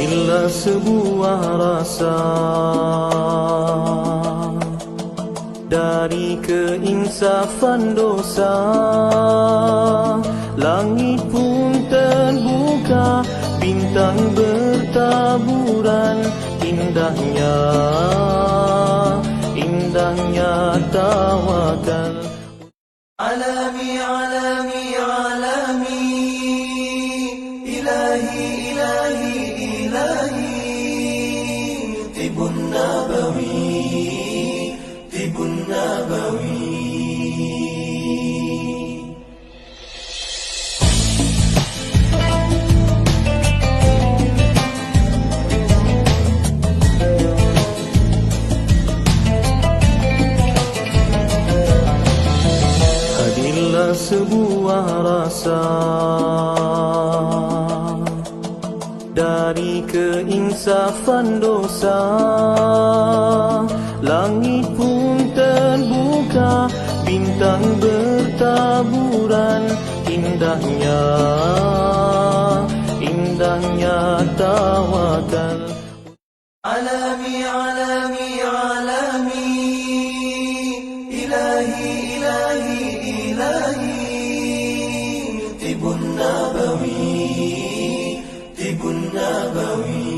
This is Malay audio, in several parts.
Hadirlah sebuah rasa dari keinsafan dosa, langit pun terbuka, bintang bertaburan, indahnya, indahnya tawakal. Alami, alami, alami, ilahi, ilahi, ilahi, tibun nabawi, tibun nabawi. Hadirlah sebuah rasa dari keinsafan dosa, langit pun terbuka, bintang bertaburan, indahnya, indahnya tawakal. Alami, alami, alami, ilahi, ilahi, ilahi, tibun nabawi, tibun nabawi.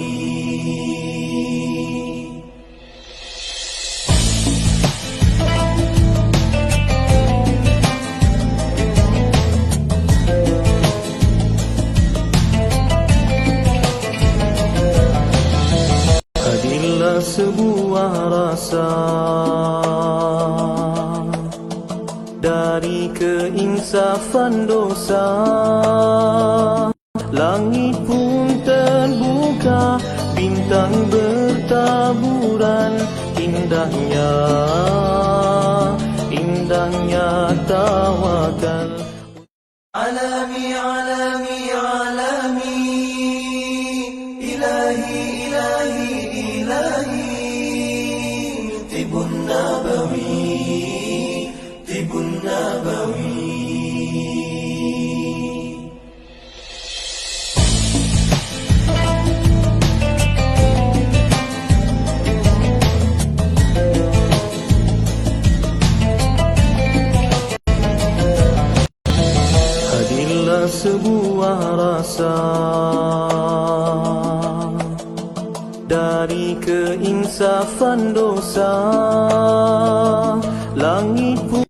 Hadirlah sebuah rasa dari keinsafan dosa, langit pun terbuka, bintang bertaburan, indahnya, indahnya tawakal. Alami, alami, alami, ilahi, ilahi, ilahi, tibun nabawi, tibun nabawi. Hadirlah sebuah rasa dari keinsafan dosa, langit pun.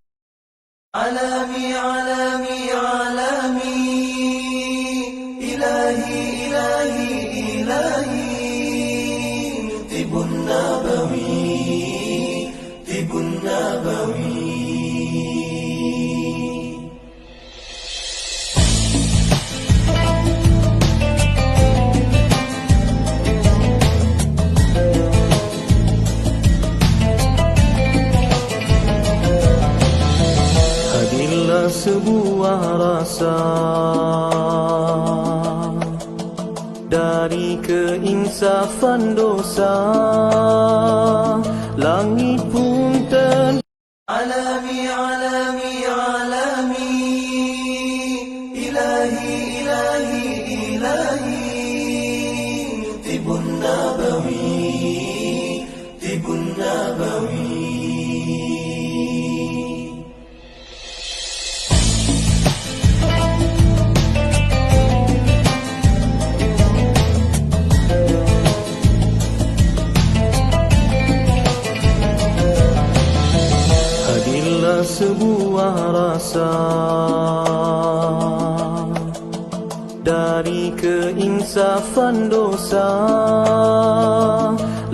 Alami, alami, alami, ilahi, ilahi, ilahi, tibun nabawi, tibun nabawi. Hadirlah sebuah rasa dari keinsafan dosa, langit pun terbuka. Alami, alami, alami, ilahi, ilahi, ilahi, tibun nabawi, tibun nabawi. Sebuah rasa dari keinsafan dosa,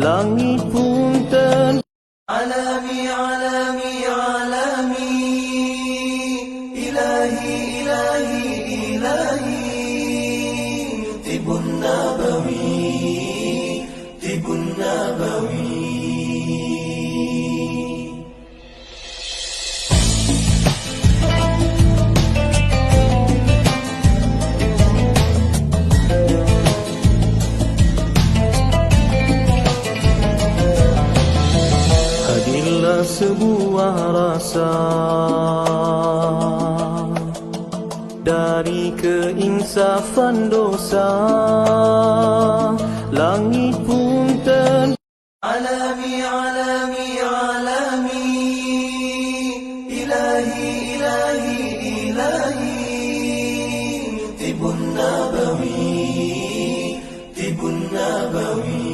langit pun terbuka. Alami, alami, alami, ilahi, ilahi, ilahi, tibun nabawi, tibun nabawi. Sebuah rasa dari keinsafan dosa, langit pun ten alami alami alami ilahi ilahi ilahi tibun nabawi tibun nabawi.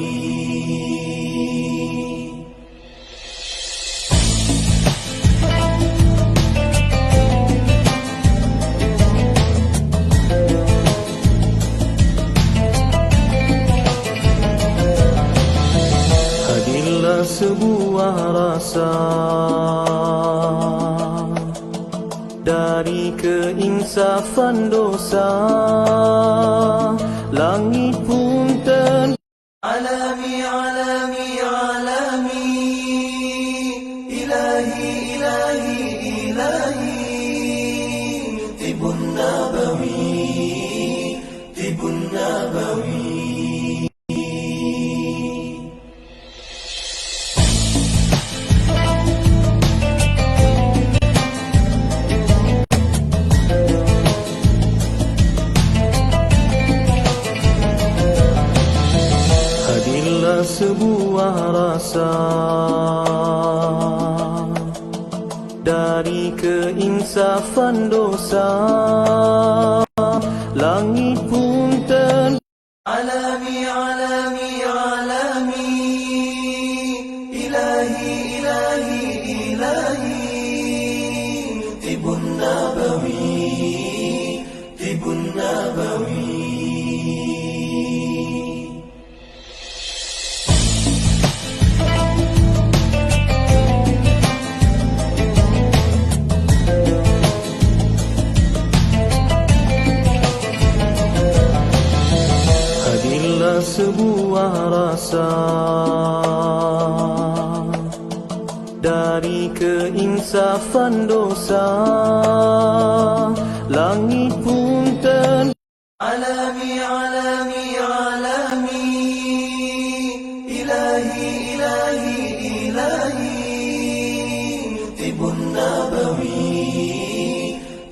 Sebuah rasa dari keinsafan dosa, langit pun ten alami alami alami ilahi ilahi ilahi tibun nabawi tibun nabawi. Sebuah rasa dari keinsafan dosa, langit pun ten alami alami alami ilahi ilahi ilahi tibun nabawi tibun nabawi. Sebuah rasa dari keinsafan dosa, langit pun ten alami alami alami ilahi ilahi ilahi tibun nabawi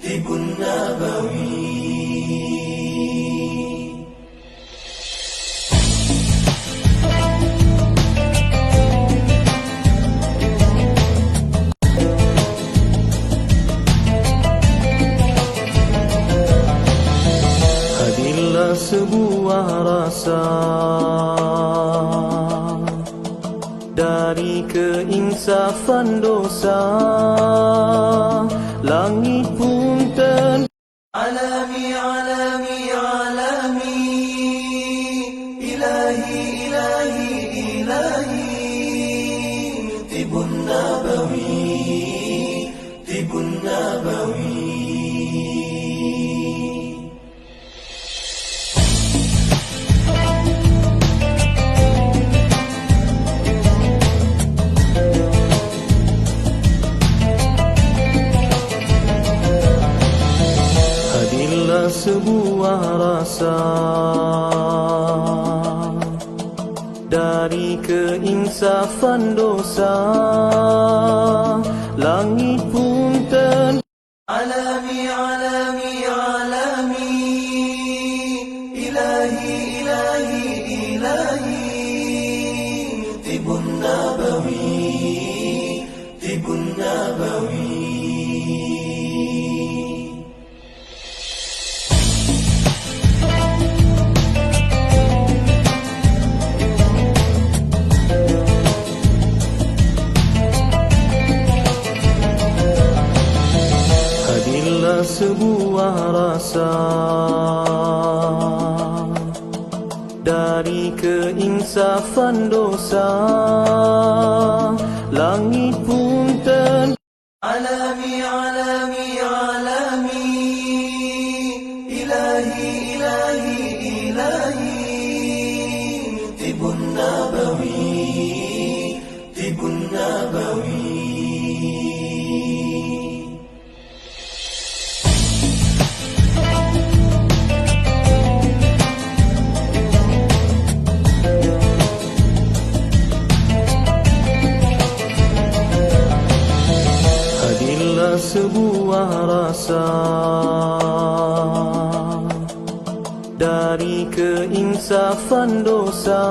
tibun nabawi. Sebuah rasa dari keinsafan dosa, langit pun ten alami alami alami ilahi ilahi ilahi tibun nabawi tibun nabawi. Sebuah rasa dari keinsafan dosa, langit pun ten alami alami alami ilahi ilahi ilahi tibun nabawi tibun nabawi. Sebuah rasa dari keinsafan dosa, langit pun ten alami alami alami ilahi ilahi ilahi tibun nabawi tibun nabawi. Sebuah rasa dari keinsafan dosa,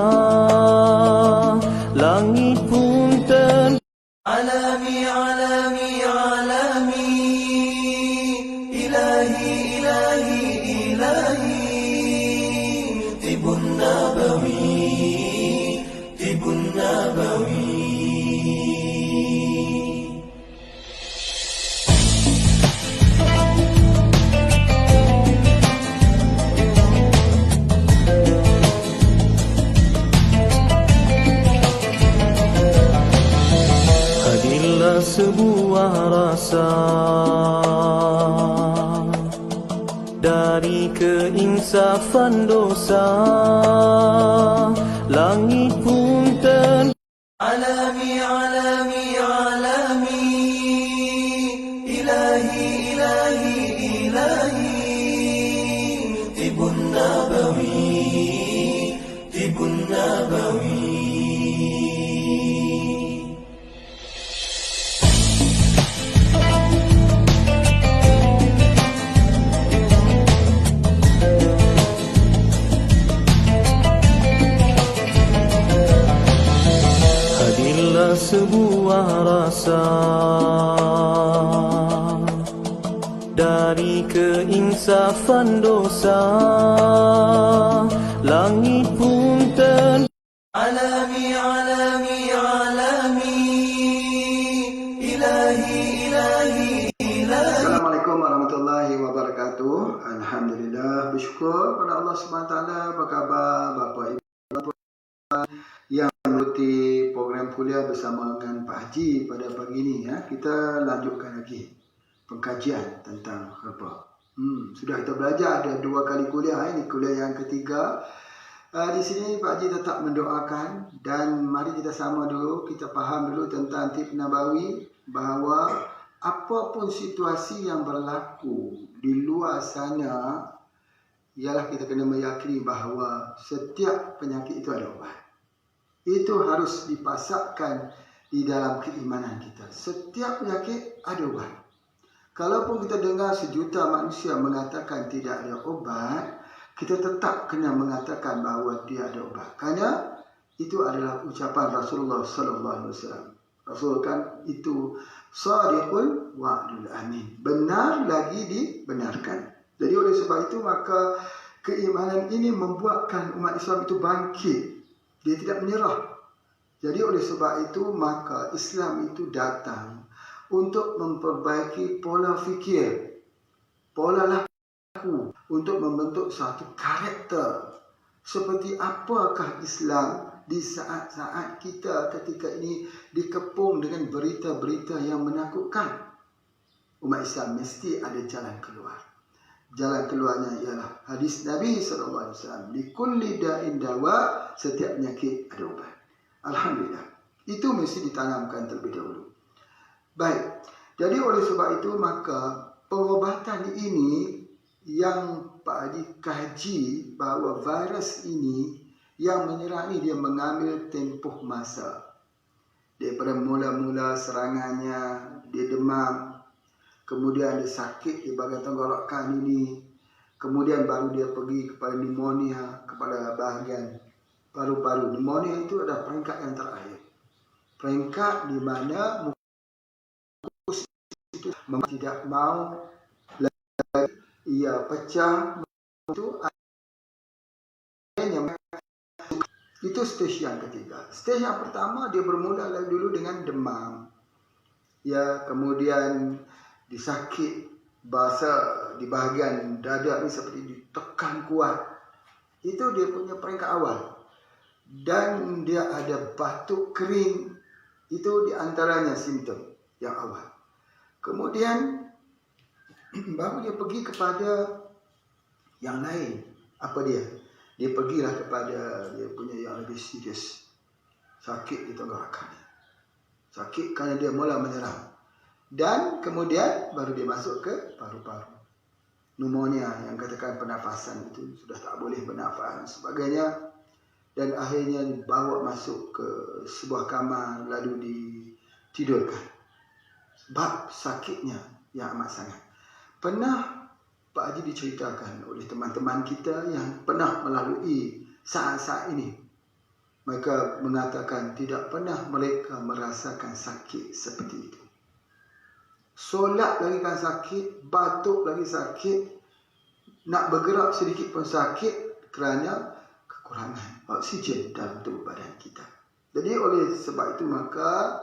langit pun alami, alami, alami, ilahi, ilahi, ilahi, tibun nabawi, tibun nabawi. Hadirlah sebuah rasa dari keinsafan dosa, langit pun alami, alami, alami, ilahi, ilahi, ilahi, tibun nabawi, tibun nabawi. Sebuah rasa dari keinsafan dosa, langit pun alami, alami, alami, ilahi, ilahi, ilahi. Assalamualaikum warahmatullahi wabarakatuh. Alhamdulillah, bersyukur pada Allah SWT. Apa khabar Bapak Ibu yang mengikuti program kuliah bersama dengan Pak Haji pada pagi ini ya. Kita lanjutkan lagi pengkajian tentang apa? Sudah kita belajar ada 2 kali kuliah, ini kuliah yang ketiga. Di sini Pak Haji tetap mendoakan dan mari kita sama dulu, kita faham dulu tentang tip Nabawi bahawa apapun situasi yang berlaku di luar sana, ialah kita kena meyakini bahawa setiap penyakit itu ada ubat. Itu harus dipasakkan di dalam keimanan kita. Setiap penyakit ada ubat. Kalaupun kita dengar sejuta manusia mengatakan tidak ada obat, kita tetap kena mengatakan bahawa dia ada obat. Kerana itu adalah ucapan Rasulullah SAW. Rasul kan itu shadiqul wa'dul amin. Benar lagi dibenarkan. Jadi oleh sebab itu maka keimanan ini membuatkan umat Islam itu bangkit. Dia tidak menyerah. Jadi oleh sebab itu maka Islam itu datang untuk memperbaiki pola fikir, pola laku, untuk membentuk satu karakter. Seperti apakah Islam di saat-saat kita ketika ini dikepung dengan berita-berita yang menakutkan. Umat Islam mesti ada jalan keluar. Jalan keluarnya ialah hadis Nabi SAW. Likulli da'in dawa, setiap penyakit ada ubat. Alhamdulillah. Itu mesti ditanamkan terlebih dahulu. Baik. Jadi oleh sebab itu maka pengobatan ini yang Pak Haji kaji bahawa virus ini yang menyerang ini dia mengambil tempoh masa. Daripada mula-mula serangannya, dia demam. Kemudian dia sakit di bahagian tenggorokan ini. Kemudian baru dia pergi kepada pneumonia, kepada bahagian paru-paru. Pneumonia itu adalah peringkat yang terakhir. Peringkat di mana mukus itu tidak mau lagi, ia pecah. Itu stage yang ketiga. Stage yang pertama dia bermula dulu dengan demam. Ya, kemudian disakit, bahasa di bahagian dada ni seperti ditekan kuat. Itu dia punya peringkat awal. Dan dia ada batuk kering. Itu di antaranya simptom yang awal. Kemudian baru dia pergi kepada yang lain. Apa dia? Dia pergilah kepada dia punya yang lebih serius. Sakit di tenggorokan. Sakit kerana dia mula menyerang. Dan kemudian baru dia masuk ke paru-paru. Pneumonia yang katakan pernafasan itu sudah tak boleh bernafas dan sebagainya. Dan akhirnya dibawa masuk ke sebuah kamar lalu ditidurkan. Sebab sakitnya yang amat sangat. Pernah Pak Haji diceritakan oleh teman-teman kita yang pernah melalui saat-saat ini. Mereka mengatakan tidak pernah mereka merasakan sakit seperti itu. Solat lagi kan sakit, batuk lagi sakit, nak bergerak sedikit pun sakit kerana kekurangan oksigen dalam tubuh badan kita. Jadi oleh sebab itu maka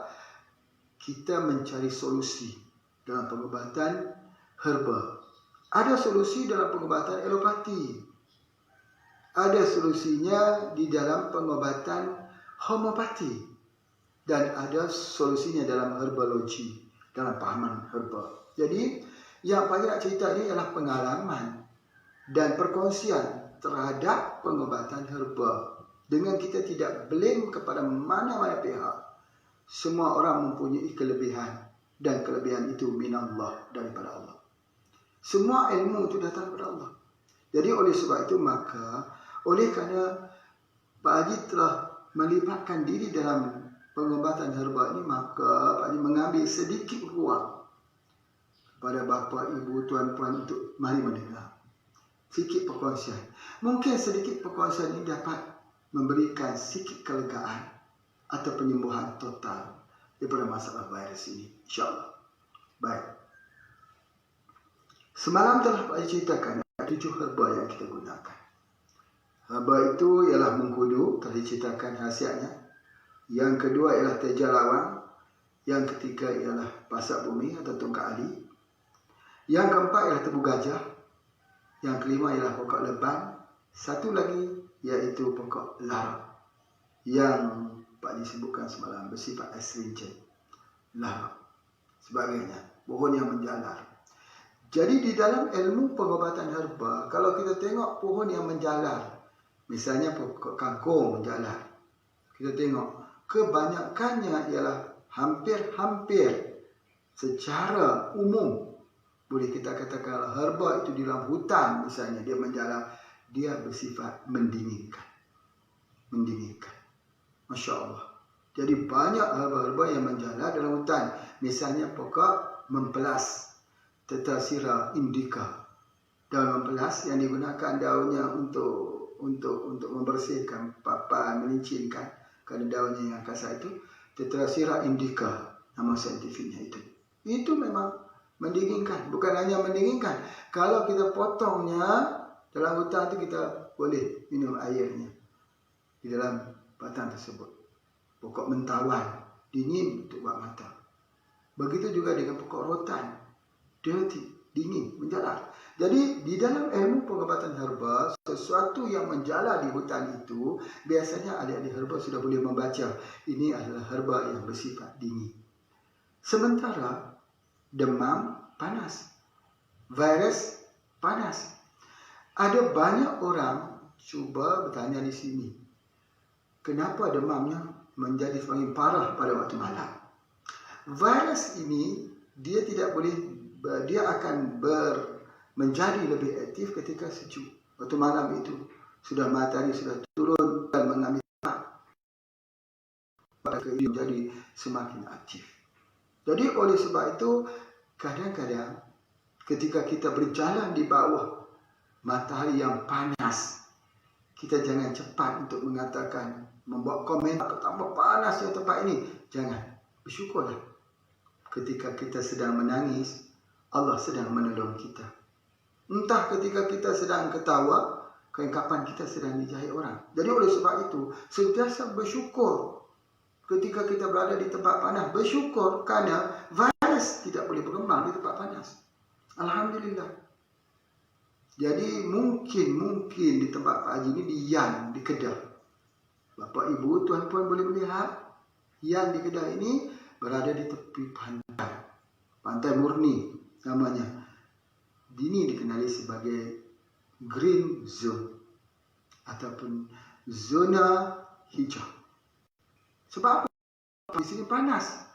kita mencari solusi dalam pengobatan herba. Ada solusi dalam pengobatan alopati. Ada solusinya di dalam pengobatan homeopati. Dan ada solusinya dalam herbologi, dalam pahaman herba. Jadi, yang paling nak cerita ini ialah pengalaman dan perkongsian terhadap pengobatan herba. Dengan kita tidak blame kepada mana-mana pihak. Semua orang mempunyai kelebihan. Dan kelebihan itu minallah, daripada Allah. Semua ilmu itu datang daripada Allah. Jadi oleh sebab itu maka, oleh kerana Pak Haji telah melibatkan diri dalam pengobatan herba ini, maka Pak Haji mengambil sedikit ruang kepada bapa, ibu, tuan-puan untuk mari mendengar sedikit perkongsian. Mungkin sedikit perkongsian ini dapat memberikan sedikit kelegaan atau penyembuhan total daripada masalah virus ini, insya-Allah. Baik. Semalam telah Pak Haji ceritakan 7 herba yang kita gunakan. Herba itu ialah mengkudu, telah diceritakan khasiatnya. Yang kedua ialah teja lawang. Yang ketiga ialah pasak bumi atau tongkat ali. Yang keempat ialah tebu gajah. Yang kelima ialah pokok leban. Satu lagi iaitu pokok lara, yang Pak Haji sebutkan semalam bersifat astringent. Lara sebagainya, pohon yang menjalar. Jadi di dalam ilmu pengobatan herba, kalau kita tengok pohon yang menjalar, misalnya pokok kangkung menjalar, kita tengok kebanyakannya ialah hampir-hampir secara umum, boleh kita katakan herba itu di dalam hutan misalnya dia menjalar, dia bersifat mendinginkan. Mendinginkan. Masya Allah. Jadi banyak herba-herba yang menjalar dalam hutan. Misalnya pokok mempelas, Tetrasira indica. Daun mempelas yang digunakan daunnya untuk membersihkan papan, melincinkan. Kerana daunnya yang kasar itu Tetrasira indica, nama saintifiknya itu. Itu memang mendinginkan. Bukan hanya mendinginkan, kalau kita potongnya dalam hutan itu kita boleh minum airnya di dalam batang tersebut. Pokok mentawan dingin untuk buat mata. Begitu juga dengan pokok rotan, dirty, dingin, menjalar. Jadi di dalam ilmu pengobatan herba, sesuatu yang menjalar di hutan itu biasanya ahli-ahli herba sudah boleh membaca ini adalah herba yang bersifat dingin. Sementara demam panas, virus panas. Ada banyak orang cuba bertanya di sini, kenapa demamnya menjadi semakin parah pada waktu malam? Virus ini dia tidak boleh, dia akan menjadi lebih aktif ketika sejuk. Waktu malam itu sudah matahari sudah turun dan mengambil tempat, maka dia menjadi semakin aktif. Jadi oleh sebab itu kadang-kadang ketika kita berjalan di bawah matahari yang panas, kita jangan cepat untuk mengatakan, membuat komen, betapa panasnya tempat ini. Jangan. Bersyukurlah. Ketika kita sedang menangis, Allah sedang menolong kita. Entah ketika kita sedang ketawa, kapan kita sedang dijahit orang. Jadi oleh sebab itu, sentiasa bersyukur. Ketika kita berada di tempat panas, bersyukur kerana virus tidak boleh berkembang di tempat panas. Alhamdulillah. Jadi mungkin di tempat Pak Haji ini, di Yan, di Kedah. Bapak, Ibu, Tuan-Puan boleh melihat Yan di Kedah ini berada di tepi pantai. Pantai murni namanya. Ini dikenali sebagai green zone ataupun zona hijau. Sebab apa? Di sini panas.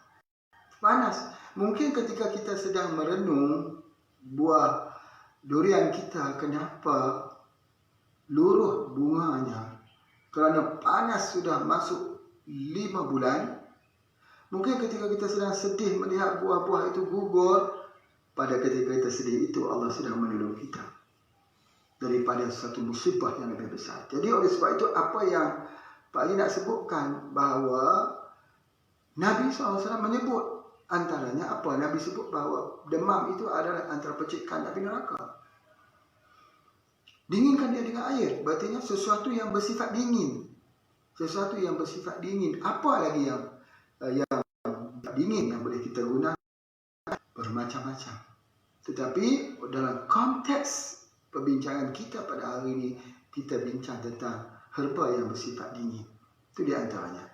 Panas. Mungkin ketika kita sedang merenung buah durian kita, kenapa luruh bunganya? Kerana panas sudah masuk 5 bulan. Mungkin ketika kita sedang sedih melihat buah-buah itu gugur, pada ketika kita sedih itu Allah sedang menolong kita daripada satu musibah yang lebih besar. Jadi oleh sebab itu apa yang Pak Haji nak sebutkan bahawa Nabi SAW menyebut antaranya apa? Nabi sebut bahawa demam itu adalah antara percikan api neraka. Dinginkan dia dengan air, berarti sesuatu yang bersifat dingin. Sesuatu yang bersifat dingin. Apa lagi yang dingin yang boleh kita guna? Bermacam-macam. Tetapi dalam konteks perbincangan kita pada hari ini, kita bincang tentang herba yang bersifat dingin. Itu di antaranya.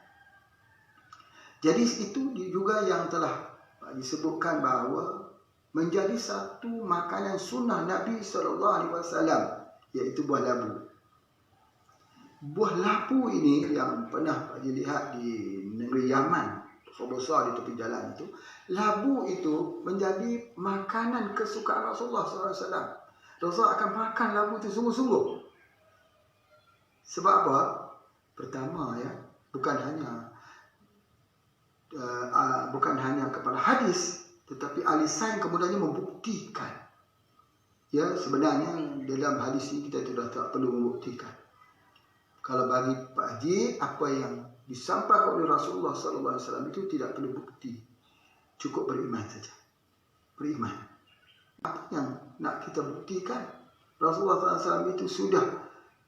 Jadi itu juga yang telah disebutkan bahawa menjadi satu makanan sunnah Nabi SAW, iaitu buah labu. Buah labu ini yang pernah dilihat di negeri Yaman, besar-besar di tepi jalan itu. Labu itu menjadi makanan kesukaan Rasulullah SAW. Rasulullah akan makan labu itu sungguh-sungguh. Sebab apa? Pertama bukan hanya kepada hadis, tetapi ahli sains kemudiannya membuktikan. Sebenarnya dalam hadis ini kita sudah tak perlu membuktikan. Kalau bagi Pak Haji, apa yang disampaikan oleh Rasulullah SAW itu tidak perlu bukti. Cukup beriman saja. Beriman. Apa yang nak kita buktikan? Rasulullah SAW itu sudah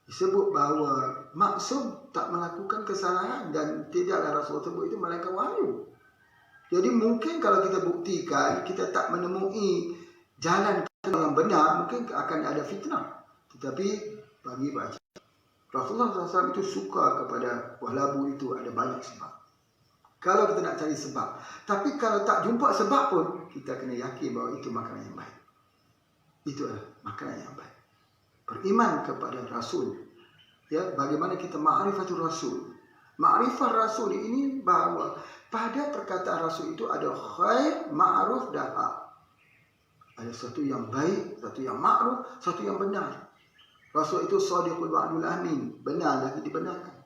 disebut bahawa maksum tak melakukan kesalahan dan tidaklah Rasulullah sebut itu melainkan wahyu. Jadi mungkin kalau kita buktikan, kita tak menemui jalan yang benar, mungkin akan ada fitnah. Tetapi bagi Pak Haji, Rasulullah SAW itu suka kepada buah labu itu ada banyak sebab. Kalau kita nak cari sebab. Tapi kalau tak jumpa sebab pun, kita kena yakin bahawa itu makanan yang baik. Itu adalah makanan yang baik. Beriman kepada Rasul. Bagaimana kita ma'rifatul Rasul. Ma'rifat Rasul ini bahawa pada perkataan Rasul itu ada khair, ma'ruf dan haq. Ada satu yang baik, satu yang ma'ruf, satu yang benar. Rasul itu sadiqul wa'dul amin, benar lagi dibenarkan.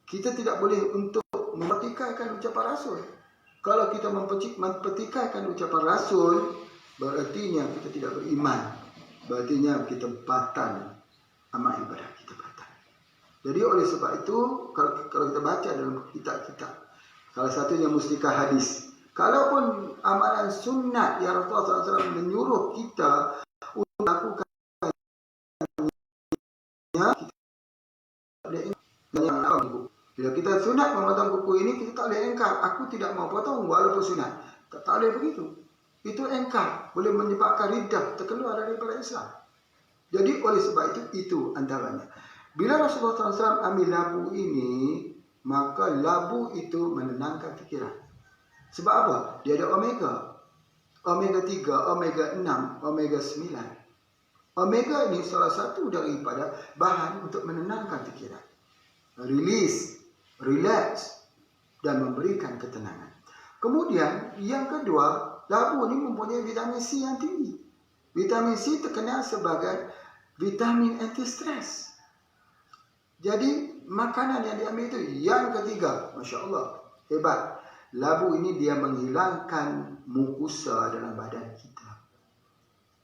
Kita tidak boleh untuk mempertikaikan ucapan Rasul. Kalau kita mempertikaikan ucapan Rasul, berartinya kita tidak beriman. Berartinya kita batal amal ibadah kita batal. Jadi oleh sebab itu, kalau kita baca dalam kitab-kitab, salah satunya mustikah hadis. Kalaupun amalan sunat yang Rasulullah SAW menyuruh kita untuk melakukan, bila kita sunat memotong kuku ini, kita tak boleh engkar. Aku tidak mau potong walaupun sunat. Tak boleh begitu. Itu engkar. Boleh menyebabkan riddah, terkeluar daripada Islam. Jadi oleh sebab itu antaranya. Bila Rasulullah SAW ambil labu ini, maka labu itu menenangkan fikiran. Sebab apa? Dia ada omega. Omega 3, omega 6, omega 9. Omega ini salah satu daripada bahan untuk menenangkan fikiran. Release, relax dan memberikan ketenangan. Kemudian yang kedua, labu ini mempunyai vitamin C yang tinggi. Vitamin C terkenal sebagai vitamin anti-stres. Jadi makanan yang diambil itu. Yang ketiga, Masya Allah, hebat. Labu ini dia menghilangkan mukosa dalam badan kita.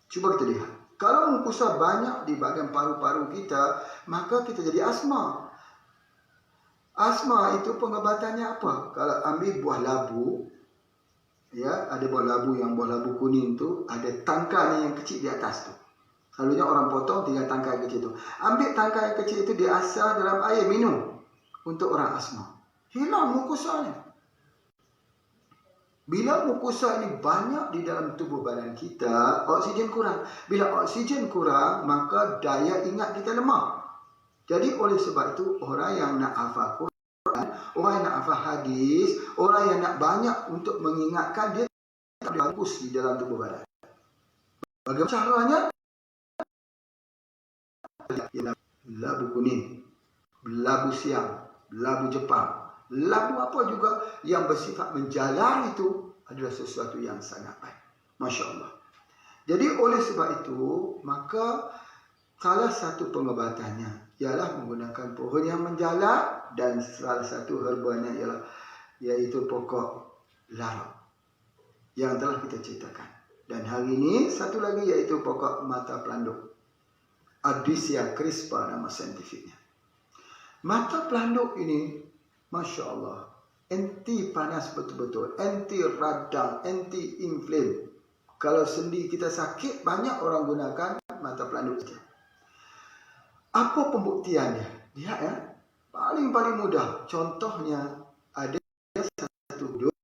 Cuba kita lihat. Kalau mukosa banyak di bahagian paru-paru kita, maka kita jadi asma. Asma itu pengobatannya apa? Kalau ambil buah labu, ada buah labu kuning tu, ada tangkainya yang kecil di atas tu. Selalunya orang potong tinggal tangkai kecil tu. Ambil tangkai yang kecil itu diasah dalam air minum untuk orang asma. Hilang mukosanya. Bila mukosa ini banyak di dalam tubuh badan kita, oksigen kurang. Bila oksigen kurang, maka daya ingat kita lemah. Jadi oleh sebab itu, orang yang nak hafal Quran, orang yang nak hafal hadis, orang yang nak banyak untuk mengingatkan, dia tak bagus di dalam tubuh badan. Bagaimana caranya? Labu kuning, labu siam, labu Jepang, labu apa juga yang bersifat menjalar itu adalah sesuatu yang sangat baik. Masya Allah. Jadi oleh sebab itu, maka salah satu pengobatannya ialah menggunakan pohon yang menjalar, dan salah satu herbanya iaitu pokok lara yang telah kita ceritakan. Dan hari ini satu lagi iaitu pokok mata pelanduk. Ardisia crispa nama saintifiknya. Mata pelanduk ini, Masya Allah, anti panas betul-betul, anti radang, anti inflam. Kalau sendi kita sakit, banyak orang gunakan mata pelanduk saja. Apa pembuktiannya? Lihat ya, paling mudah. Contohnya ada satu duduk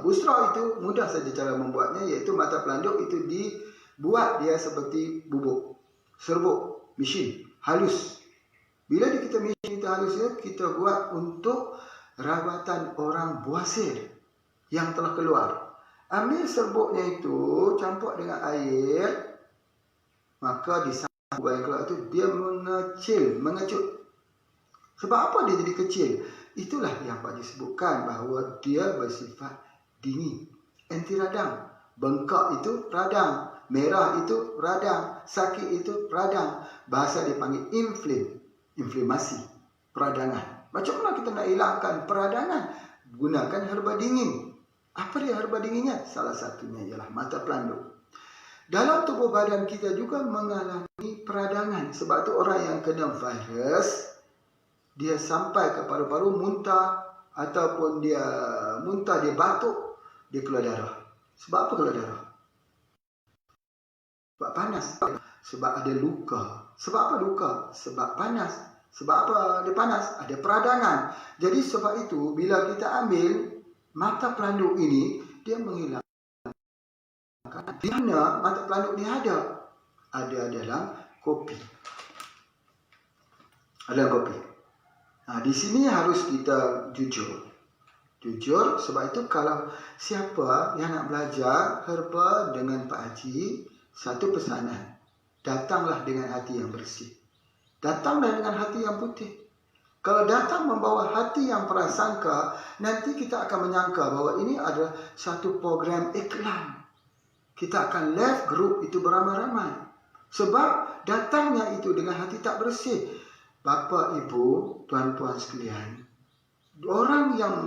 busra itu mudah saja cara membuatnya, iaitu mata pelanduk itu dibuat dia seperti bubuk serbuk mesin halus. Bila kita mesin itu halus, kita buat untuk rawatan orang buasir yang telah keluar. Ambil serbuknya itu, campur dengan air, maka di samping yang keluar itu dia mengecut. Sebab apa dia jadi kecil? Itulah yang Pak Haji sebutkan, bahawa dia bersifat dingin, anti radang. Bengkak itu radang, merah itu radang, sakit itu radang. Bahasa dia panggil inflamasi, peradangan. Macam mana kita nak hilangkan peradangan? Gunakan herba dingin. Apa dia herba dinginnya? Salah satunya ialah mata pelanduk. Dalam tubuh badan kita juga mengalami peradangan. Sebab tu orang yang kena virus, dia sampai ke paru-paru muntah, ataupun dia muntah, dia batuk, dia keluar darah. Sebab apa keluar darah? Sebab panas. Sebab ada luka. Sebab apa luka? Sebab panas. Sebab apa dia panas? Ada peradangan. Jadi sebab itu bila kita ambil mata pelanduk ini, dia menghilangkan. Di mana mata pelanduk ni ada? Ada dalam kopi. Ada kopi. Nah, di sini harus kita jujur. Jujur, sebab itu kalau siapa yang nak belajar herba dengan Pak Haji, satu pesanan. Datanglah dengan hati yang bersih. Datanglah dengan hati yang putih. Kalau datang membawa hati yang prasangka, nanti kita akan menyangka bahawa ini adalah satu program iklan. Kita akan live group itu beramai-ramai. Sebab datangnya itu dengan hati tak bersih. Bapa, ibu, tuan-tuan sekalian, orang yang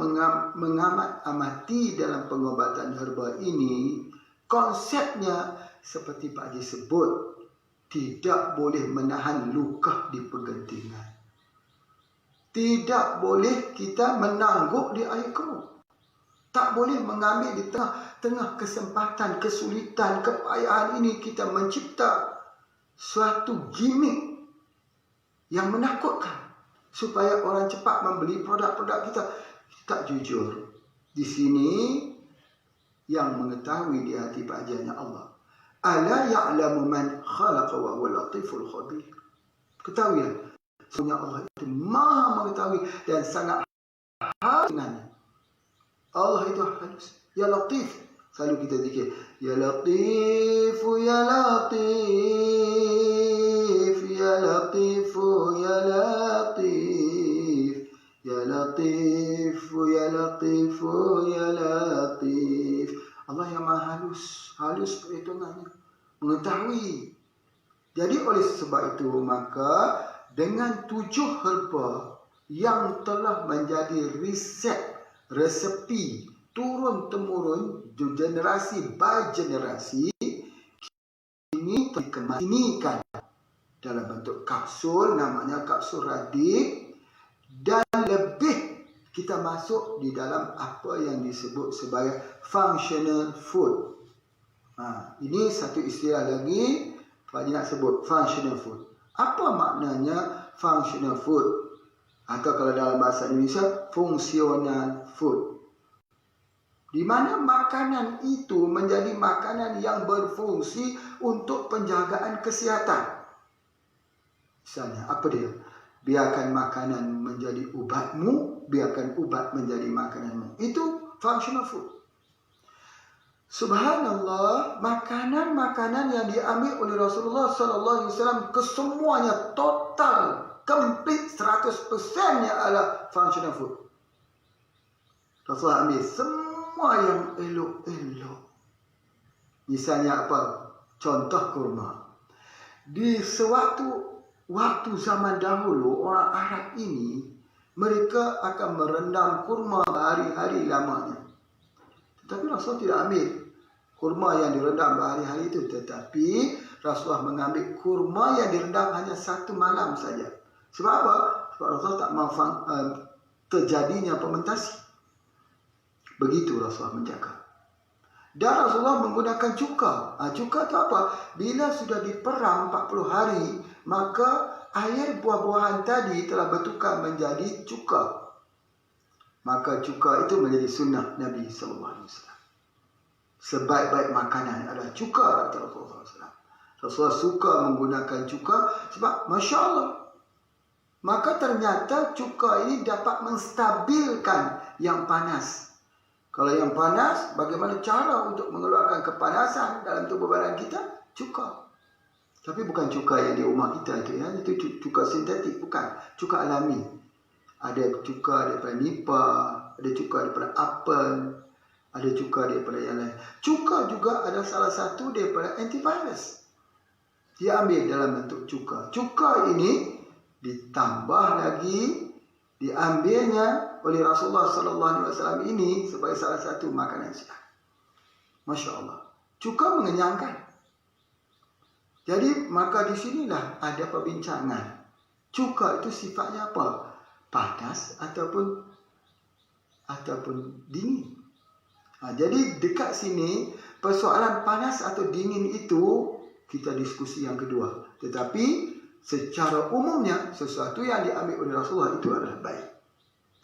mengamat amati dalam pengobatan herba ini, konsepnya seperti Pak Haji sebut, tidak boleh menahan luka di pergentingan. Tidak boleh kita menangguk di air keruh. Tak boleh mengambil di tengah kesempatan, kesulitan, kepayahan ini kita mencipta suatu gimmick yang menakutkan supaya orang cepat membeli produk-produk kita. Tak jujur. Di sini yang mengetahui di hati Pak Haji hanya Allah. Ala ya'lamu man khalaqa wa huwa latiful khabir. Ketahuilah, sesungguhnya Allah itu Maha mengetahui dan sangat halus dengannya. Allah itu halus. Ya Latif. Selalu kita zikir. Ya Latif, Ya Latif, Ya Latif, Ya Latif, Ya Latif, Ya Latif, Ya Latif. Allah yang maha halus. Halus perhitungannya. Mengetahui. Jadi oleh sebab itu, maka dengan 7 herba yang telah menjadi resepi turun-temurun, generasi by generasi, ini dikemanikan dalam bentuk kapsul, namanya kapsul radik, dan lebih kita masuk di dalam apa yang disebut sebagai functional food. Ini satu istilah lagi Pak Haji nak sebut, functional food. Apa maknanya functional food? Atau kalau dalam bahasa Indonesia, fungsional food. Di mana makanan itu menjadi makanan yang berfungsi untuk penjagaan kesihatan. Misalnya, apa dia? Biarkan makanan menjadi ubatmu, biarkan ubat menjadi makananmu. Itu functional food. Subhanallah, makanan-makanan yang diambil oleh Rasulullah SAW kesemuanya total, complete 100% adalah functional food. Rasulullah ambil semua yang elok-elok. Misalnya apa? Contoh kurma. Di waktu zaman dahulu, orang Arab ini, mereka akan merendam kurma hari-hari lamanya. Tetapi Rasulullah tidak ambil kurma yang direndam berhari-hari itu. Tetapi Rasulullah mengambil kurma yang direndam hanya satu malam saja. Sebab apa? Sebab Rasulullah tak mahu terjadinya fermentasi. Begitu Rasulullah menjaga. Dan Rasulullah menggunakan cuka. Cuka itu apa? Bila sudah diperam 40 hari, maka air buah-buahan tadi telah bertukar menjadi cuka. Maka cuka itu menjadi sunnah Nabi SAW. Sebaik-baik makanan adalah cuka, kata Rasulullah SAW. Rasulullah suka menggunakan cuka sebab Masya Allah. Maka ternyata cuka ini dapat menstabilkan yang panas. Kalau yang panas, bagaimana cara untuk mengeluarkan kepanasan dalam tubuh badan kita? Cuka. Tapi bukan cuka yang di rumah kita itu ya. Itu cuka sintetik, bukan. Cuka alami. Ada cuka daripada nipah, ada cuka daripada apel, ada cuka daripada yang lain. Cuka juga ada salah satu daripada antivirus. Dia ambil dalam bentuk cuka. Cuka ini ditambah lagi, diambilnya oleh Rasulullah SAW ini sebagai salah satu makanan sihat. Masya Allah. Cuka mengenyangkan. Jadi maka di sinilah ada perbincangan. Cuka itu sifatnya apa? Panas ataupun dingin. Jadi dekat sini persoalan panas atau dingin itu kita diskusi yang kedua. Tetapi secara umumnya sesuatu yang diambil oleh Rasulullah itu adalah baik.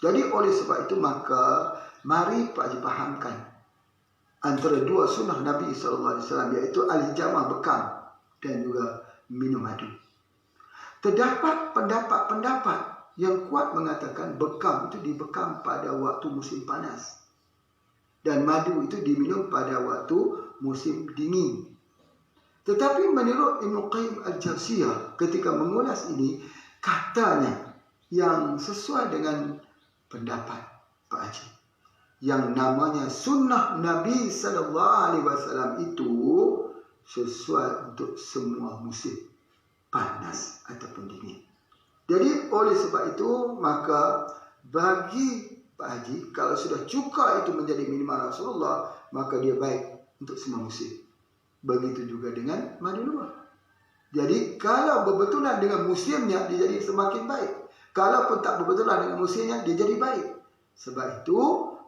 Jadi oleh sebab itu maka mari Pak Haji pahamkan antara dua sunnah Nabi SAW, iaitu al-hijamah bekam dan juga minum madu. Terdapat pendapat-pendapat yang kuat mengatakan bekam itu dibekam pada waktu musim panas dan madu itu diminum pada waktu musim dingin. Tetapi menurut Ibn Qayyim Al-Jawziyah ketika mengulas ini, katanya yang sesuai dengan pendapat Pak Haji, yang namanya sunnah Nabi SAW itu sesuai untuk semua musim, panas ataupun dingin. Jadi oleh sebab itu maka bagi Pak Haji, kalau sudah cuka itu menjadi minuman Rasulullah, maka dia baik untuk semua musim. Begitu juga dengan madu luwak. Jadi kalau berbetulan dengan musimnya, dia jadi semakin baik. Kalau pun tak berbetulan dengan musimnya, dia jadi baik. Sebab itu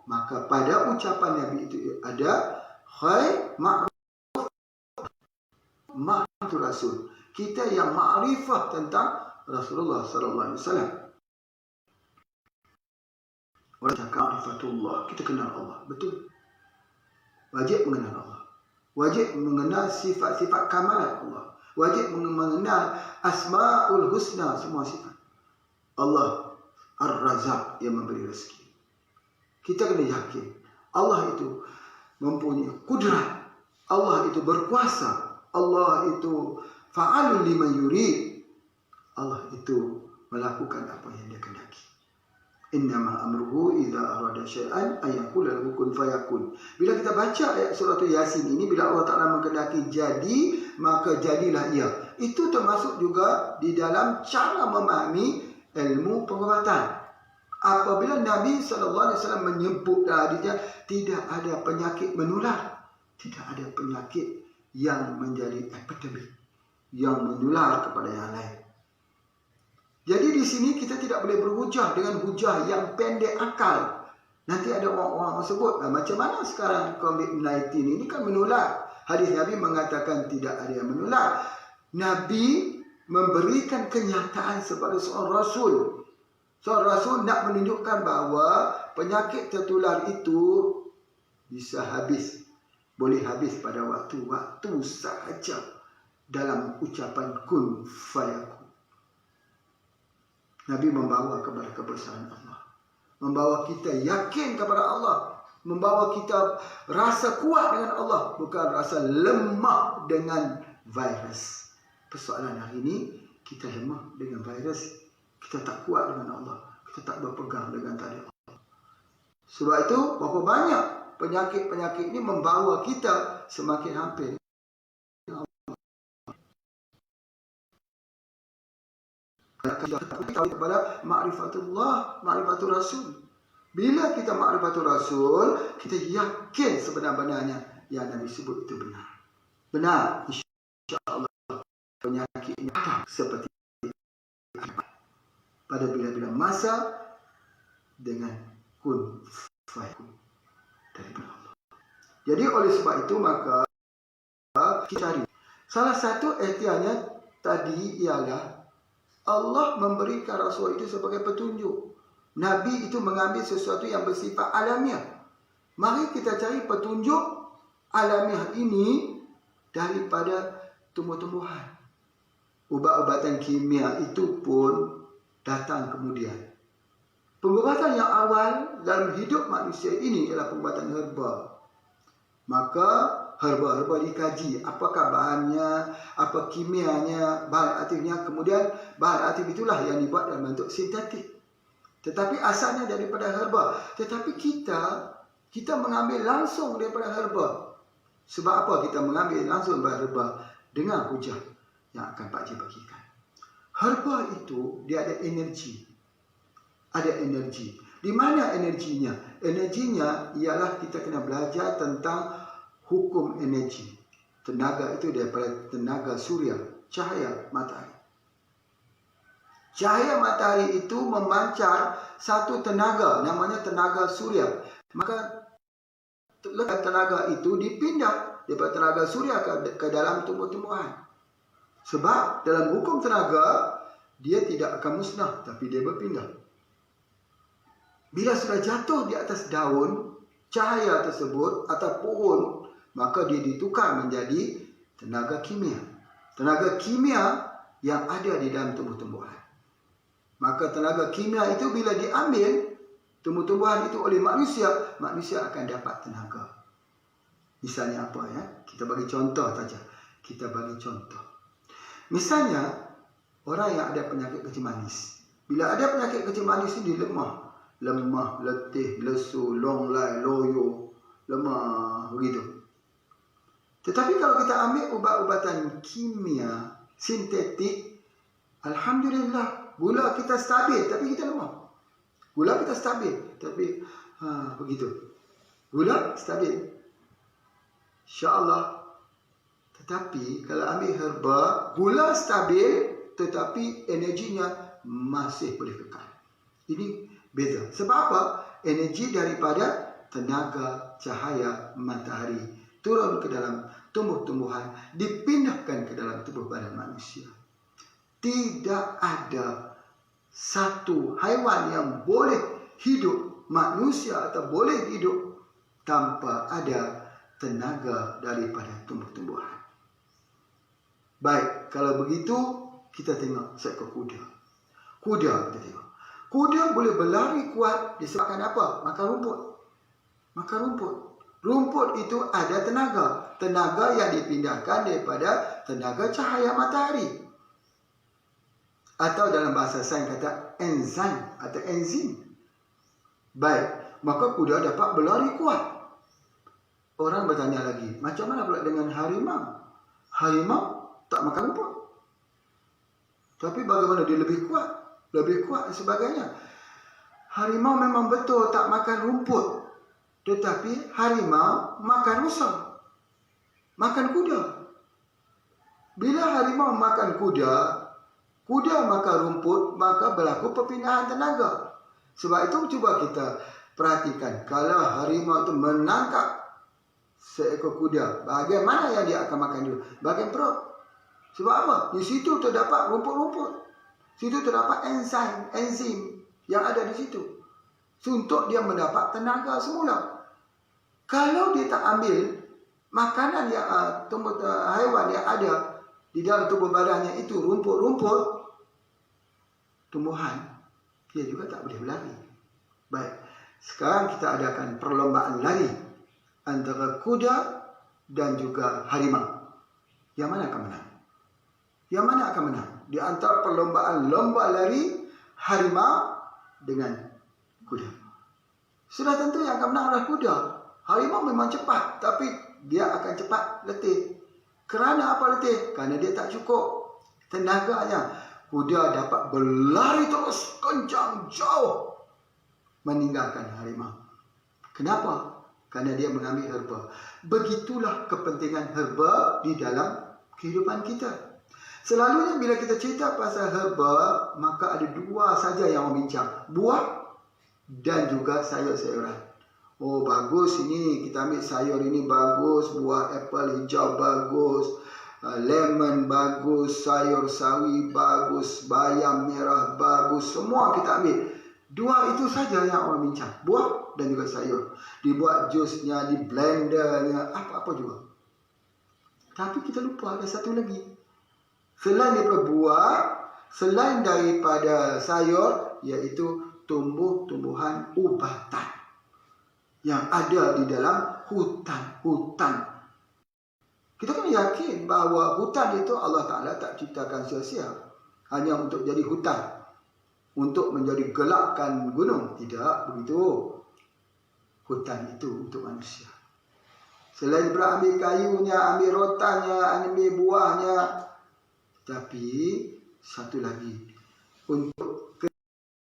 maka pada ucapan Nabi itu ada khair ma'rifatu Rasul. Kita yang ma'rifah tentang Rasulullah sallallahu alaihi wasallam. Ma'rifatullah, kita kenal Allah, betul. Wajib mengenal Allah. Wajib mengenal sifat-sifat kamalan Allah. Wajib mengenal asma'ul husna, semua sifat. Allah Ar-Razak yang memberi rezeki. Kita kena yakin Allah itu mempunyai kudrat. Allah itu berkuasa. Allah itu fa'alun liman yurid. Allah itu melakukan apa yang dia kehendaki. Innama amruhu idza arada syai'an ay yaqula lahu kun fayakun. Bila kita baca ayat surah Yasin ini, bila Allah Taala menghendaki jadi, maka jadilah ia. Itu termasuk juga di dalam cara memahami ilmu pengobatan. Apabila Nabi SAW menyebut hadisnya, tidak ada penyakit menular, tidak ada penyakit yang menjadi epidemik, yang menular kepada yang lain. Jadi di sini kita tidak boleh berhujah dengan hujah yang pendek akal. Nanti ada orang-orang sebut, macam mana sekarang COVID-19 ini kan menular. Hadis Nabi mengatakan tidak ada yang menular. Nabi memberikan kenyataan sebagai seorang Rasul. Seorang Rasul nak menunjukkan bahawa penyakit tertular itu bisa habis. Boleh habis pada waktu-waktu sahaja dalam ucapan kun fayakun. Nabi membawa kepada kebesaran Allah, membawa kita yakin kepada Allah, membawa kita rasa kuat dengan Allah, bukan rasa lemah dengan virus. Persoalan hari ini, kita lemah dengan virus, kita tak kuat dengan Allah, kita tak berpegang dengan tali Allah. Sebab itu berapa banyak penyakit-penyakit ini membawa kita semakin hampir kepada ma'rifatullah, ma'rifatul Rasul. Bila kita ma'rifatul Rasul, kita yakin sebenar-benarnya yang Nabi sebut itu benar. Benar, insya-Allah penyakitnya seperti pada bila-bila masa dengan kun fayakun daripada Allah. Jadi oleh sebab itu maka kita cari. Salah satu ikhtiarnya tadi ialah Allah memberikan Rasul itu sebagai petunjuk. Nabi itu mengambil sesuatu yang bersifat alamiah. Mari kita cari petunjuk alamiah ini daripada tumbuh-tumbuhan. Ubat-ubatan kimia itu pun datang kemudian. Pengobatan yang awal dalam hidup manusia ini ialah pengobatan herba. Maka herba-herba dikaji. Apakah bahannya, apa kimianya, bahan aktifnya. Kemudian bahan aktif itulah yang dibuat dalam bentuk sintetik. Tetapi asalnya daripada herba. Tetapi kita mengambil langsung daripada herba. Sebab apa kita mengambil langsung daripada herba? Dengan hujah yang akan Pak Cik bagikan. Herba itu dia ada energi. Ada energi. Di mana energinya? Energinya ialah kita kena belajar tentang hukum energi. Tenaga itu daripada tenaga surya, cahaya matahari. Cahaya matahari itu memancar satu tenaga, namanya tenaga surya. Maka tenaga itu dipindah daripada tenaga surya ke dalam tumbuh-tumbuhan. Sebab dalam hukum tenaga, dia tidak akan musnah, tapi dia berpindah. Bila sudah jatuh di atas daun, cahaya tersebut atau pohon, maka dia ditukar menjadi tenaga kimia. Tenaga kimia yang ada di dalam tumbuh-tumbuhan. Maka tenaga kimia itu bila diambil tumbuh-tumbuhan itu oleh manusia, manusia akan dapat tenaga. Misalnya apa ya? Kita bagi contoh saja. Kita bagi contoh. Misalnya orang yang ada penyakit kencing manis. Bila ada penyakit kencing manis ini lemah, letih, lesu, longlai, loyo, lemah begitu. Tetapi kalau kita ambil ubat-ubatan kimia sintetik, alhamdulillah gula kita stabil tapi kita lemah. Gula kita stabil tapi begitu. Gula stabil. Insya-Allah. Tetapi kalau ambil herba, gula stabil tetapi energinya masih boleh kekal. Ini beza. Sebab apa? Energi daripada tenaga cahaya matahari turun ke dalam tumbuh-tumbuhan, dipindahkan ke dalam tubuh badan manusia. Tidak ada satu haiwan yang boleh hidup, manusia atau boleh hidup tanpa ada tenaga daripada tumbuh-tumbuhan. Baik, kalau begitu kita tengok seekor kuda. Kuda kita tengok. Kuda boleh berlari kuat disebabkan apa? Makan rumput. Makan rumput. Rumput itu ada tenaga. Tenaga yang dipindahkan daripada tenaga cahaya matahari. Atau dalam bahasa sains kata enzim atau enzim. Baik, maka kuda dapat berlari kuat. Orang bertanya lagi, macam mana pula dengan harimau? Harimau tak makan rumput. Tapi bagaimana dia lebih kuat? Lebih kuat dan sebagainya. Harimau memang betul tak makan rumput. Tetapi harimau makan rusa. Makan kuda. Bila harimau makan kuda, kuda makan rumput, maka berlaku perpindahan tenaga. Sebab itu cuba kita perhatikan. Kalau harimau itu menangkap seekor kuda, bahagian mana yang dia akan makan dulu? Bahagian perut. Sebab apa? Di situ terdapat rumput-rumput. Situ terdapat enzim yang ada di situ. Untuk dia mendapat tenaga semula. Kalau dia tak ambil makanan yang haiwan yang ada di dalam tubuh badannya itu rumput-rumput, tumbuhan, dia juga tak boleh berlari. Baik, sekarang kita adakan perlombaan lari antara kuda dan juga harimau. Yang mana akan menang? Yang mana akan menang? Di antara perlombaan lomba lari harimau dengan kuda. Sudah tentu yang akan menang adalah kuda. Harimau memang cepat, tapi dia akan cepat letih. Kerana apa letih? Kerana dia tak cukup tenaganya. Kuda dapat berlari terus kencang jauh. meninggalkan harimau. Kenapa? Kerana dia mengambil herba. Begitulah kepentingan herba di dalam kehidupan kita. Selalunya bila kita cerita pasal herba, maka ada dua saja yang membincang. Buah dan juga sayur-sayuran. Oh bagus ini, kita ambil sayur ini bagus, buah apple hijau bagus, lemon bagus, sayur sawi bagus, bayam merah bagus, semua kita ambil. Dua itu saja yang orang bincang, buah dan juga sayur. Dibuat jusnya, di blendernya, apa-apa juga. Tapi kita lupa ada satu lagi. Selain daripada buah, selain daripada sayur, iaitu tumbuh-tumbuhan ubatan yang ada di dalam hutan-hutan. Kita kena yakin bahawa hutan itu Allah Ta'ala tak ciptakan sia-sia hanya untuk jadi hutan, untuk menjadi gelapkan gunung. Tidak begitu. Hutan itu untuk manusia. Selain daripada ambil kayunya, ambil rotannya, ambil buahnya, tapi satu lagi, untuk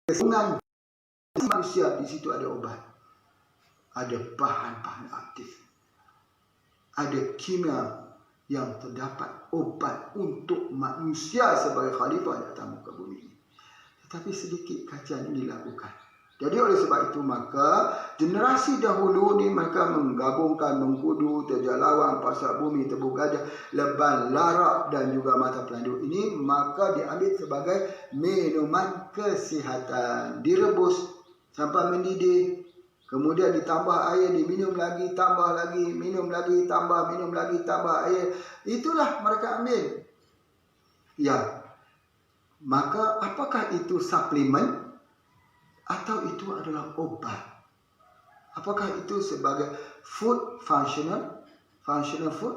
kesenangan manusia, di situ ada obat, ada bahan-bahan aktif, ada kimia yang terdapat obat untuk manusia sebagai khalifah di atas muka bumi ini. Tetapi sedikit kajian ini dilakukan. Jadi oleh sebab itu maka generasi dahulu ni mereka menggabungkan mengkudu, terjalawang, pasar bumi, tebu gajah, leban larak dan juga mata pelandu ini, maka diambil sebagai minuman kesihatan. Direbus sampai mendidih, kemudian ditambah air, diminum lagi, tambah lagi, minum lagi, tambah, minum lagi, tambah air. Itulah mereka ambil. Ya, maka apakah itu suplemen? Atau itu adalah obat? Apakah itu sebagai food functional food?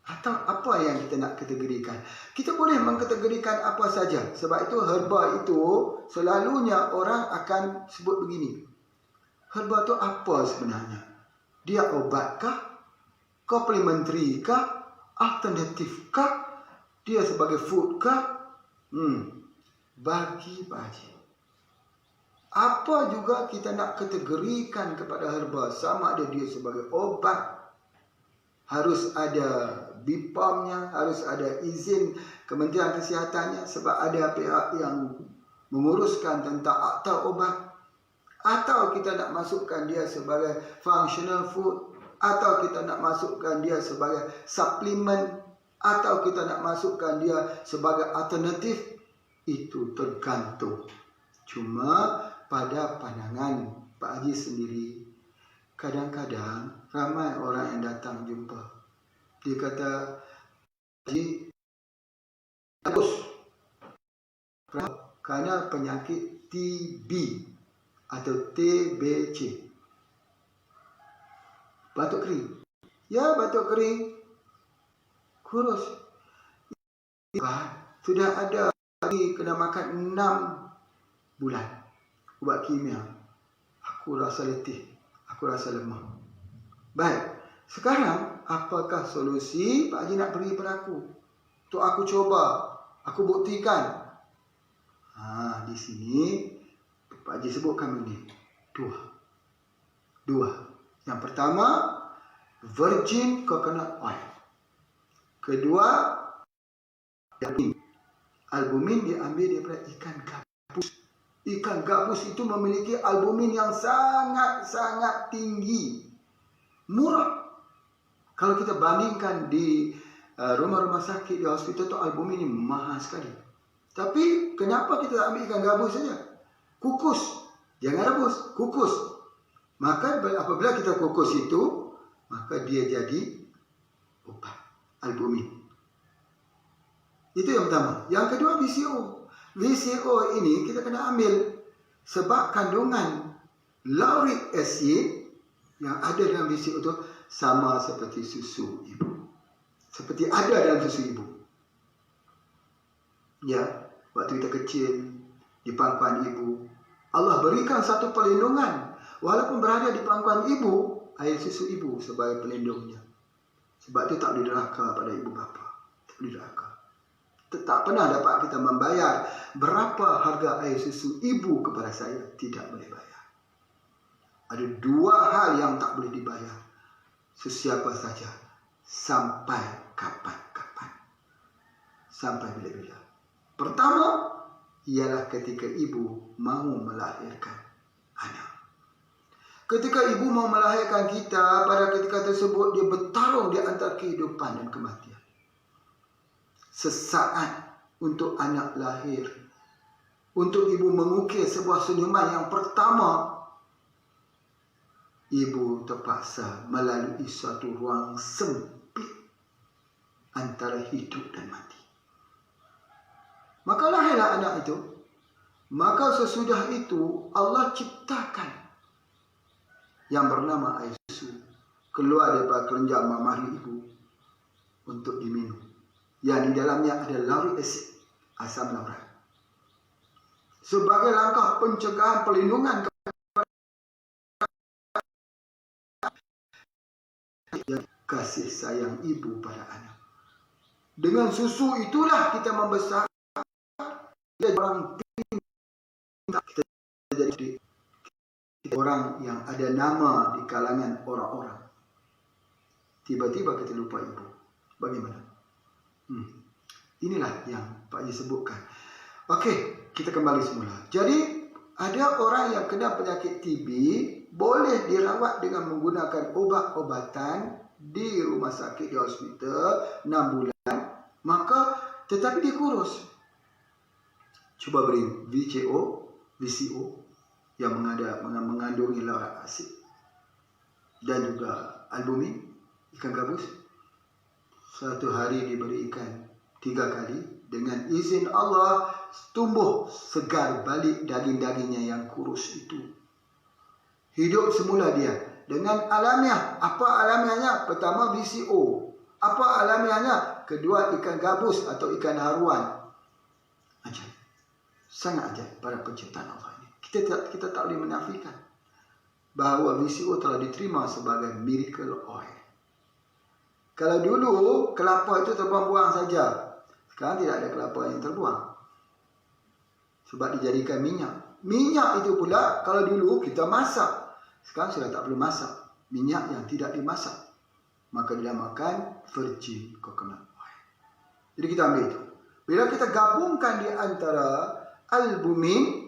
Atau apa yang kita nak kategorikan? Kita boleh mengkategorikan apa saja. Sebab itu herba itu selalunya orang akan sebut begini. Herba itu apa sebenarnya? Dia obatkah? Complementary kah? Alternatif kah? Dia sebagai food kah? Bagi-bagi. Apa juga kita nak kategorikan kepada herba, sama ada dia sebagai obat, harus ada BPOM-nya, harus ada izin Kementerian Kesihatannya, sebab ada pihak yang menguruskan tentang akta obat, atau kita nak masukkan dia sebagai functional food, atau kita nak masukkan dia sebagai suplemen, atau kita nak masukkan dia sebagai alternatif, itu tergantung. Cuma pada pandangan Pak Haji sendiri, kadang-kadang ramai orang yang datang jumpa. Dia kata, Haji, bagus kerana penyakit TB atau TBC, batuk kering. Ya, batuk kering, kurus. Sudah ada lagi kena makan 6 bulan ubat kimia. Aku rasa letih, aku rasa lemah. Baik, sekarang apakah solusi Pak Haji nak beri pada aku? Untuk aku coba, aku buktikan. Di sini Pak Haji sebutkan ini dua. Yang pertama, virgin coconut oil. Kedua, albumin diambil daripada ikan gabus. Ikan gabus itu memiliki albumin yang sangat-sangat tinggi. Murah. Kalau kita bandingkan di rumah-rumah sakit, di hospital tu, albumin ini mahal sekali. Tapi kenapa kita ambil ikan gabus saja? Kukus. Jangan rebus, kukus. Maka apabila kita kukus itu, maka dia jadi obat, albumin. Itu yang pertama. Yang kedua, VCO. VCO ini kita kena ambil sebab kandungan lauric acid yang ada dalam VCO itu sama seperti susu ibu. Seperti ada dalam susu ibu. Ya, waktu kita kecil di pangkuan ibu, Allah berikan satu perlindungan. Walaupun berada di pangkuan ibu, air susu ibu sebagai pelindungnya. Sebab itu tak boleh derhaka pada ibu bapa. Tak boleh derhaka. Tak pernah dapat kita membayar berapa harga air susu ibu kepada saya. Tidak boleh bayar. Ada dua hal yang tak boleh dibayar sesiapa saja. Sampai kapan-kapan. Sampai bila-bila. Pertama, ialah ketika ibu mahu melahirkan anak. Ketika ibu mahu melahirkan kita, pada ketika tersebut dia bertarung di antara kehidupan dan kematian. Sesaat untuk anak lahir, untuk ibu mengukir sebuah senyuman yang pertama, ibu terpaksa melalui suatu ruang sempit antara hidup dan mati. Maka lahirlah anak itu. Maka sesudah itu Allah ciptakan yang bernama air susu keluar daripada kelenjar mamahri ibu untuk diminum. Yang di dalamnya ada lauric acid, asam laurat. Sebagai langkah pencegahan perlindungan kasih sayang ibu pada anak. Dengan susu itulah kita membesar. Orang kita jadi orang yang ada nama di kalangan orang-orang. Tiba-tiba kita lupa ibu. Bagaimana? Inilah yang Pak Haji sebutkan. Okey, kita kembali semula. Jadi ada orang yang kena penyakit TB boleh dirawat dengan menggunakan obat-obatan di rumah sakit, di hospital 6 bulan. Maka tetapi dia kurus. Cuba beri VCO yang mengandungi laurat asid dan juga albumin, ikan gabus. Satu hari diberi ikan 3 kali. Dengan izin Allah tumbuh segar balik daging-dagingnya yang kurus itu. Hidup semula dia dengan alamiah. Apa alamiahnya? Pertama VCO. Apa alamiahnya? Kedua ikan gabus atau ikan haruan. Ajaib. Sangat ajaib pada penciptaan Allah ini. Kita tak boleh menafikan bahawa VCO telah diterima sebagai miracle oil. Kalau dulu kelapa itu terbuang-buang saja. Sekarang tidak ada kelapa yang terbuang. Sebab dijadikan minyak. Minyak itu pula kalau dulu kita masak. Sekarang sudah tak perlu masak. Minyak yang tidak dimasak. Maka dinamakan virgin coconut oil. Jadi kita ambil itu. Bila kita gabungkan di antara albumin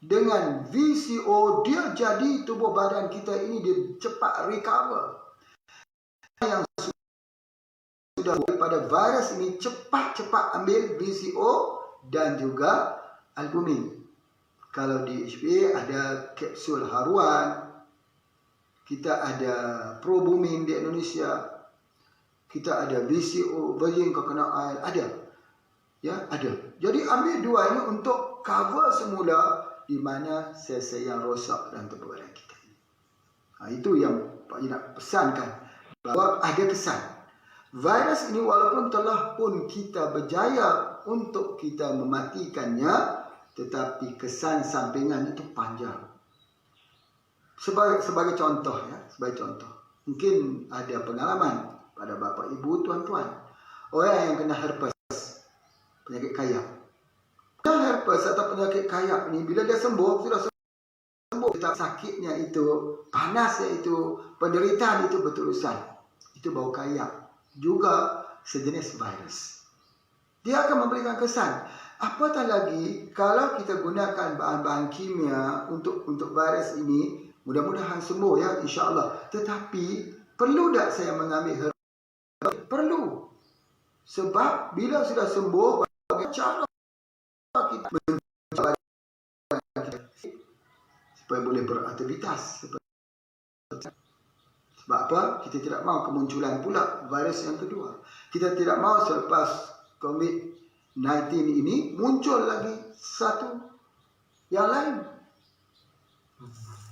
dengan VCO, dia jadi tubuh badan kita ini dia cepat recover. Yang sudah pada virus ini cepat-cepat ambil VCO dan juga albumin. Kalau di HPA ada kapsul haruan, kita ada probumin di Indonesia, kita ada VCO, virgin coconut oil, ada. Ya, ada. Jadi ambil dua ini untuk cover semula di mana sel-sel yang rosak dalam tubuh badan kita ini. Itu yang Pak Haji nak pesankan, bahawa ada kesan. Virus ini walaupun telah pun kita berjaya untuk kita mematikannya, tetapi kesan sampingan itu panjang. Sebagai contoh ya, sebagai contoh. Mungkin ada pengalaman pada bapa ibu, tuan-tuan. Orang yang kena herpes, penyakit kayak. Herpes atau penyakit kayak ni bila dia sembuh, sudah sembuh, tetapi sakitnya itu, panasnya itu, penderitaan itu berterusan. Itu bau kayak. Juga sejenis virus. Dia akan memberikan kesan. Apatah lagi kalau kita gunakan bahan-bahan kimia untuk virus ini, mudah-mudahan sembuh ya, insya-Allah. Tetapi perlu tak saya mengambil herpes? Perlu. Sebab bila sudah sembuh, bagaimana cara kita menjaga supaya boleh beraktivitas. Sebab apa? Kita tidak mahu kemunculan pula virus yang kedua. Kita tidak mahu selepas COVID-19 ini muncul lagi satu yang lain.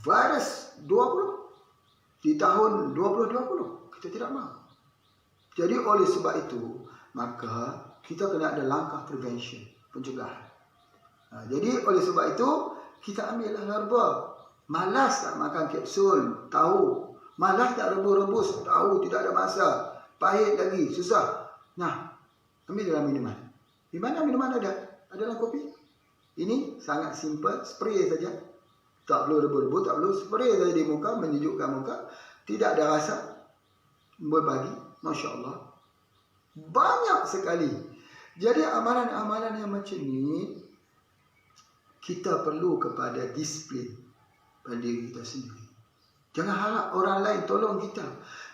Virus 20 di tahun 2020. Kita tidak mahu. Jadi oleh sebab itu, maka kita kena ada langkah prevention, pencegahan. Jadi oleh sebab itu, kita ambillah herba. Malas tak makan kapsul tahu. Malas tak rebus-rebus tahu, tidak ada masa. Pahit lagi, susah. Nah, ambil dalam minuman. Di mana minuman ada? Ada dalam kopi. Ini sangat simple, spray saja. Tak perlu rebut-rebut, tak perlu spray saja di muka, menyejukkan muka. Tidak ada rasa. Berbagi, Masya Allah. Banyak sekali. Jadi amalan-amalan yang macam ni, kita perlu kepada disiplin pada diri kita sendiri. Jangan harap orang lain tolong kita.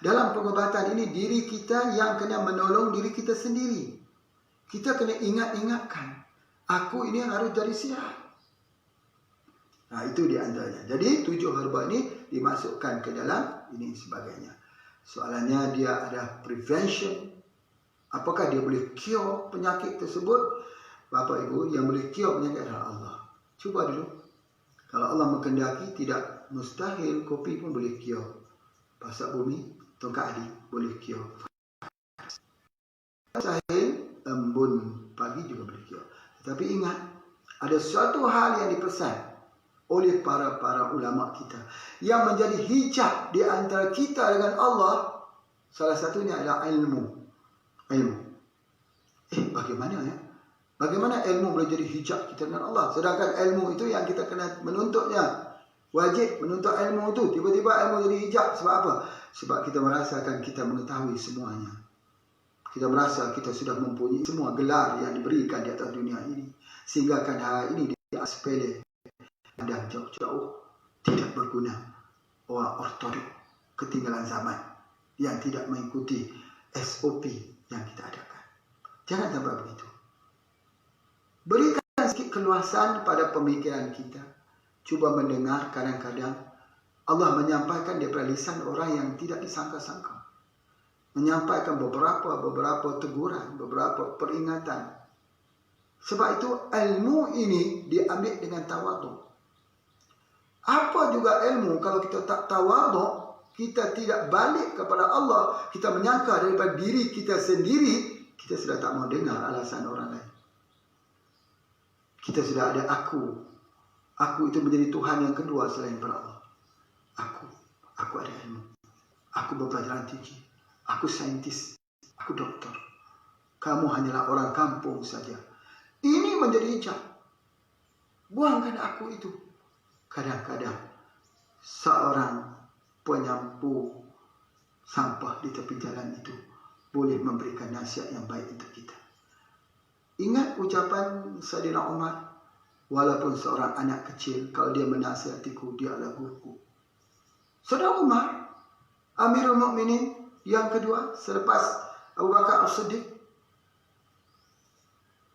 Dalam pengobatan ini, diri kita yang kena menolong diri kita sendiri. Kita kena ingat-ingatkan, aku ini harus jadi sihat. Nah, itu di antaranya. Jadi 7 herba ini dimasukkan ke dalam ini sebagainya. Soalannya dia ada prevention. Apakah dia boleh cure penyakit tersebut? Bapak Ibu, yang boleh cure penyakit adalah Allah. Cuba dulu. Kalau Allah menghendaki, tidak mustahil kopi pun boleh cure. Pasak bumi, tongkat adi boleh cure. Mustahil embun pagi juga boleh cure. Tetapi ingat, ada suatu hal yang dipesan oleh para ulama kita yang menjadi hijab di antara kita dengan Allah. Salah satunya adalah ilmu. Bagaimana ya? Bagaimana ilmu boleh jadi hijab kita dengan Allah? Sedangkan ilmu itu yang kita kena menuntutnya. Wajib menuntut ilmu itu. Tiba-tiba ilmu jadi hijab. Sebab apa? Sebab kita merasakan kita mengetahui semuanya. Kita merasa kita sudah mempunyai semua gelar yang diberikan di atas dunia ini. Sehingga kan hal ini dia sepele dan jauh-jauh tidak berguna. Orang ortodok ketinggalan zaman yang tidak mengikuti SOP yang kita adakan. Jangan sampai begitu. Berikan sedikit keluasan pada pemikiran kita. Cuba mendengar kadang-kadang Allah menyampaikan daripada lisan orang yang tidak disangka-sangka. Menyampaikan beberapa teguran, beberapa peringatan. Sebab itu ilmu ini diambil dengan tawaduk. Apa juga ilmu kalau kita tak tawaduk, kita tidak balik kepada Allah, kita menyangka daripada diri kita sendiri, kita sudah tak mau dengar alasan orang lain. Kita sudah ada aku. Aku itu menjadi Tuhan yang kedua selain pada Allah. Aku ada ilmu. Aku berpelajaran tinggi. Aku saintis. Aku doktor. Kamu hanyalah orang kampung saja. Ini menjadi hijab. Buangkan aku itu. Kadang-kadang seorang penyapu sampah di tepi jalan itu boleh memberikan nasihat yang baik untuk kita. Ingat ucapan Saidina Umar, walaupun seorang anak kecil, kalau dia menasihatiku, dia adalah guruku. Saudara Umar, Amirul Mukminin yang kedua selepas Abu Bakar As-Siddiq,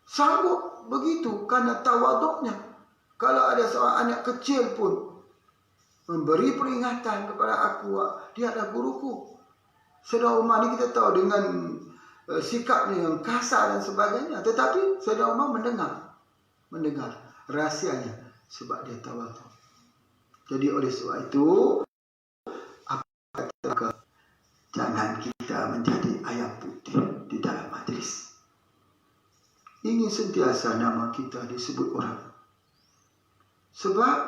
sanggup begitu karena tawaduknya. Kalau ada seorang anak kecil pun memberi peringatan kepada aku, dia adalah guruku. Saudara Umar ni kita tahu dengan sikapnya yang kasar dan sebagainya. Tetapi Saidina Umar mendengar rahsianya sebab dia tawaduk. Jadi oleh sebab itu, apa kata, jangan kita menjadi ayam putih di dalam majlis. Ingin sentiasa nama kita disebut orang. Sebab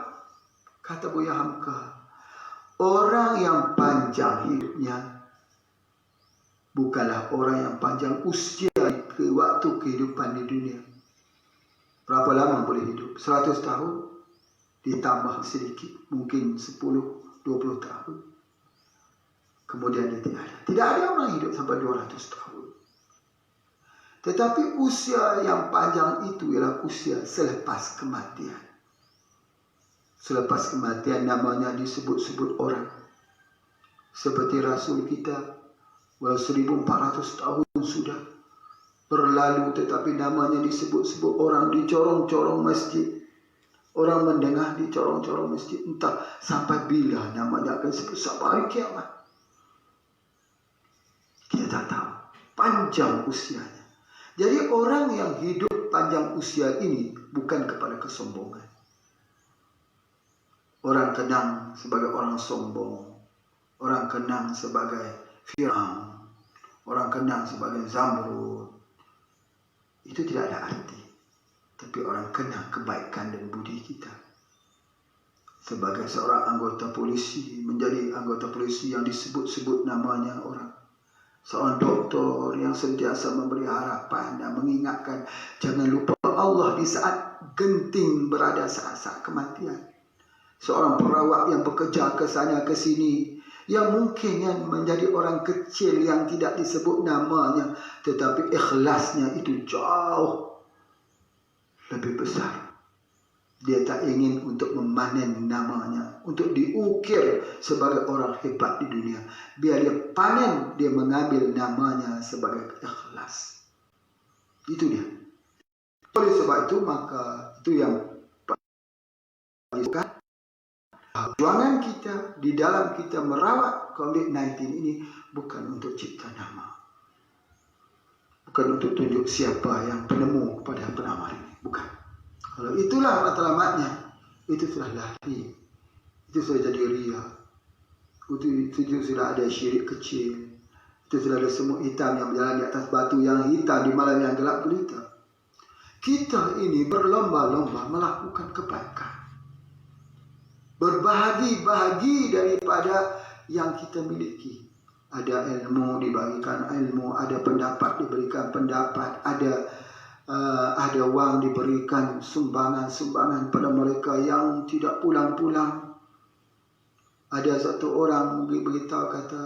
kata Buya Hamka, orang yang panjang hidupnya bukanlah orang yang panjang usia ke waktu kehidupan di dunia. Berapa lama boleh hidup? 100 tahun ditambah sedikit, mungkin 10-20 tahun. Kemudian dia tidak ada. Tidak ada orang hidup sampai 200 tahun. Tetapi usia yang panjang itu ialah usia selepas kematian. Selepas kematian namanya disebut-sebut orang. Seperti Rasul kita, walau 1400 tahun sudah berlalu, tetapi namanya disebut-sebut orang di corong-corong masjid. Orang mendengar di corong-corong masjid, entah sampai bila namanya akan sebut sampai hari kiamat. Kita tak tahu. Panjang usianya. Jadi orang yang hidup panjang usia ini bukan kepada kesombongan. Orang kenang sebagai orang sombong. Orang kenang sebagai Fir'aun. Orang kenang sebagai Zamrud. Itu tidak ada arti. Tapi orang kenang kebaikan dan budi kita. Sebagai seorang anggota polisi, menjadi anggota polisi yang disebut-sebut namanya orang. Seorang doktor yang sentiasa memberi harapan dan mengingatkan, jangan lupa Allah di saat genting berada saat-saat kematian. seorang perawat yang bekerja ke sana ke sini, yang mungkin yang menjadi orang kecil yang tidak disebut namanya, tetapi ikhlasnya itu jauh lebih besar. Dia tak ingin untuk memanen namanya, untuk diukir sebagai orang hebat di dunia. Biar dia panen, dia mengambil namanya sebagai ikhlas. Itu dia. Oleh sebab itu, maka itu yang perjuangan kita di dalam kita merawat COVID-19 ini bukan untuk cipta nama, bukan untuk tunjuk siapa yang penemu kepada penawar ini, bukan. Kalau itulah matlamatnya, itu sudah lahir, itu sudah jadi ria, itu sudah ada syirik kecil, itu sudah ada semut hitam yang berjalan di atas batu yang hitam di malam yang gelap gulita. Kita ini berlomba-lomba melakukan kebaikan, berbahagi-bahagi daripada yang kita miliki. Ada ilmu dibagikan ilmu, ada pendapat diberikan pendapat, ada wang diberikan sumbangan-sumbangan pada mereka yang tidak pulang-pulang. Ada satu orang beritahu kata,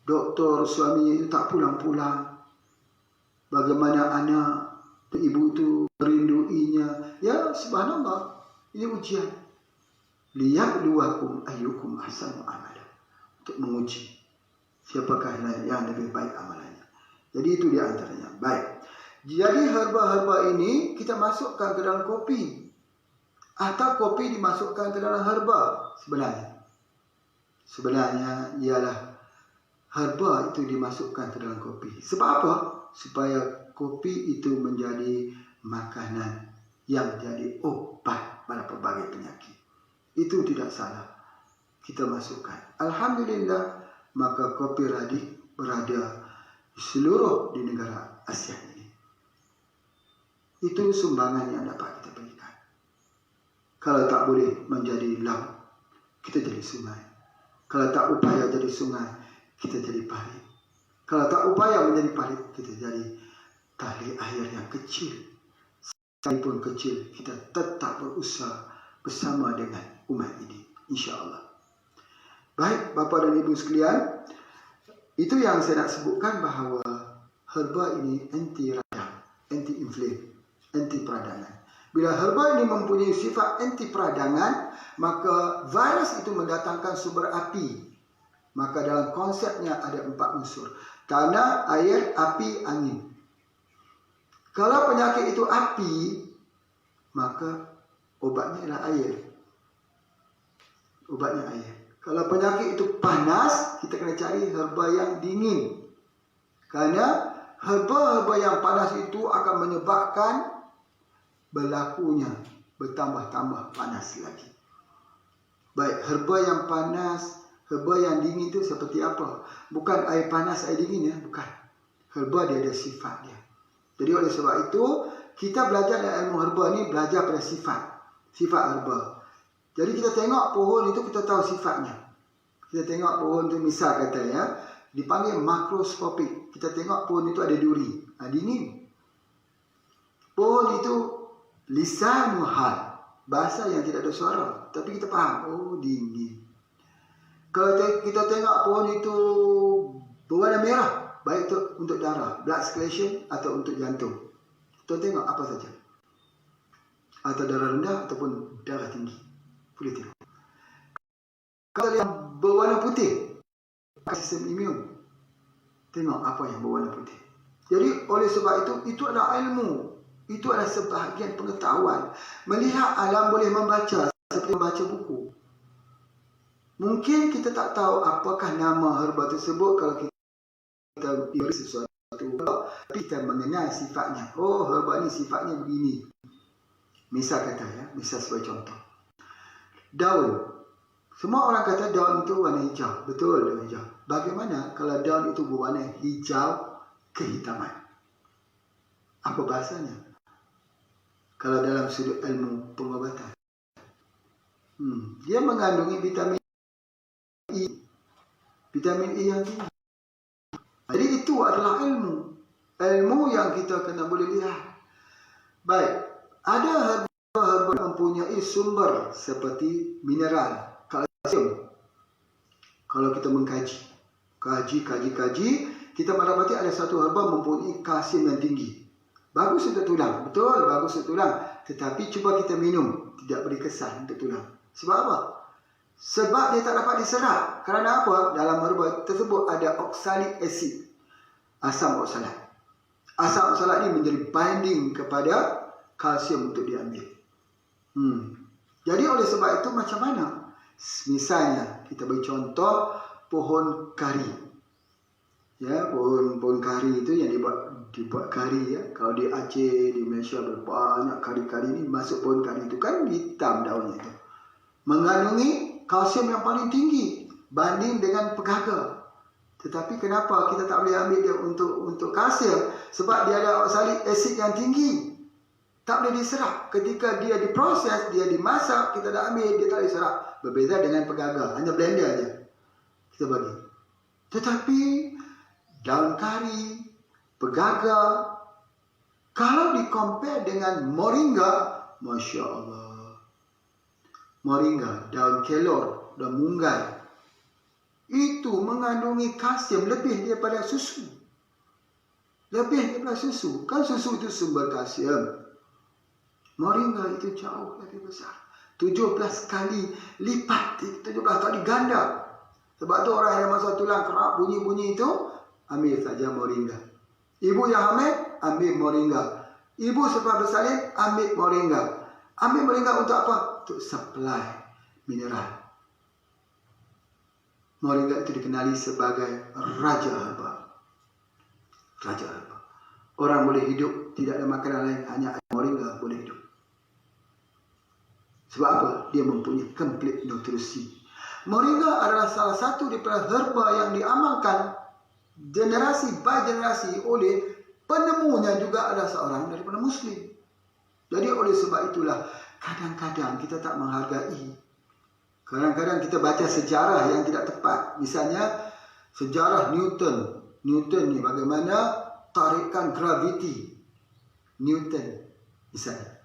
doktor suaminya itu tak pulang-pulang. Bagaimana anak ibu itu merinduinya. Ya subhanallah, ini ujian. Liyabluwakum ayyukum ahsanu amala, untuk menguji siapakah yang lebih baik amalannya. Jadi itu di antaranya. Baik. Jadi herba-herba ini kita masukkan ke dalam kopi, atau kopi dimasukkan ke dalam herba. Sebenarnya ialah herba itu dimasukkan ke dalam kopi. Sebab apa? Supaya kopi itu menjadi makanan yang jadi obat pada pelbagai penyakit. Itu tidak salah kita masukkan. Alhamdulillah, maka kopi Radik berada di seluruh di negara Asia ini. Itu sumbangan yang dapat kita berikan. Kalau tak boleh menjadi laut, kita jadi sungai. Kalau tak upaya jadi sungai, kita jadi parit. Kalau tak upaya menjadi parit, kita jadi tali air yang kecil. Sekalipun kecil, kita tetap berusaha bersama dengan umat ini, insya-Allah. Baik, Bapa dan Ibu sekalian, itu yang saya nak sebutkan bahawa herba ini anti radang, anti inflam, anti peradangan. Bila herba ini mempunyai sifat anti peradangan, maka virus itu mendatangkan sumber api. Maka dalam konsepnya ada 4 unsur: tanah, air, api, angin. Kalau penyakit itu api, maka obatnya ialah air. Obatnya air. Kalau penyakit itu panas, kita kena cari herba yang dingin. Kerana herba-herba yang panas itu akan menyebabkan berlakunya bertambah-tambah panas lagi. Baik, herba yang panas, herba yang dingin itu seperti apa? Bukan air panas, air dingin ya, bukan. Herba dia ada sifat dia. Jadi oleh sebab itu, kita belajar dalam ilmu herba ni belajar pada sifat herba. Jadi kita tengok pohon itu, kita tahu sifatnya. Kita tengok pohon itu, misal kata ya, dipanggil makroskopik. Kita tengok pohon itu ada duri, dingin. Pohon itu lisanul hal, bahasa yang tidak ada suara, tapi kita faham, oh dingin. Kalau kita tengok pohon itu berwarna merah, baik itu untuk darah, blood circulation, atau untuk jantung. Kita tengok apa saja, atau darah rendah ataupun darah tinggi, boleh tengok. Kalau yang berwarna putih, sistem imun, tengok apa yang berwarna putih. Jadi oleh sebab itu adalah ilmu. Itu adalah sebahagian pengetahuan. Melihat alam boleh membaca seperti membaca buku. Mungkin kita tak tahu apakah nama herba tersebut kalau kita beri sesuatu. Tapi kita mengenal sifatnya. Oh, herba ni sifatnya begini. Misal kata ya, misal sebagai contoh. Daun. Semua orang kata daun itu warna hijau. Betul, daun hijau. Bagaimana kalau daun itu berwarna hijau kehitaman? Apa bahasanya? Kalau dalam sudut ilmu pengobatan, dia mengandungi vitamin E. Vitamin E yang tinggi. Jadi itu adalah ilmu. Ilmu yang kita kena boleh lihat. Baik, ada herba-herba mempunyai sumber seperti mineral, kalsium. Kalau kita mengkaji, kaji, kita mendapati ada satu herba mempunyai kalsium yang tinggi. Bagus untuk tulang, betul, bagus untuk tulang. Tetapi cuba kita minum, tidak beri kesan untuk tulang. Sebab apa? Sebab dia tak dapat diserap. Kerana apa? Dalam herba tersebut ada oxalic acid, asam oksalat. Asam oksalat ini menjadi binding kepada kalsium untuk diambil. Jadi oleh sebab itu macam mana? Misalnya kita beri contoh pohon kari. Ya, pohon kari itu yang dibuat kari ya. Kalau di Aceh, di Malaysia banyak kari-kari ini masuk pohon kari itu kan hitam daunnya itu. Mengandungi kalsium yang paling tinggi banding dengan pegaga. Tetapi kenapa kita tak boleh ambil dia untuk kalsium? Sebab dia ada oxalic acid yang tinggi. Tak boleh diserap. Ketika dia diproses, dia dimasak, kita dah ambil, dia tak boleh diserap. Berbeza dengan pegaga, hanya blender aja kita bagi. Tetapi daun kari, pegaga, kalau di-compare dengan moringa, Masya Allah. Moringa, daun kelor, daun munggai, itu mengandungi kalsium lebih daripada susu. Lebih daripada susu. Kan susu itu sumber kalsium. Moringa itu jauh lebih besar. 17 kali lipat, 17 kali ganda. Sebab tu orang yang masa tulang kerak bunyi-bunyi itu, ambil saja moringa. Ibu yang hamil, ambil moringa. Ibu selepas bersalin, ambil moringa. Ambil moringa untuk apa? Untuk supply mineral. Moringa itu dikenali sebagai raja herba. Raja herba. Orang boleh hidup, tidak ada makanan lain, hanya moringa boleh hidup. Sebab apa? Dia mempunyai komplit nutrisi. Moringa adalah salah satu daripada herba yang diamalkan generasi by generasi oleh penemunya juga adalah seorang daripada Muslim. Jadi oleh sebab itulah kadang-kadang kita tak menghargai. Kadang-kadang kita baca sejarah yang tidak tepat. Misalnya sejarah Newton. Newton ni bagaimana tarikan graviti. Newton misalnya.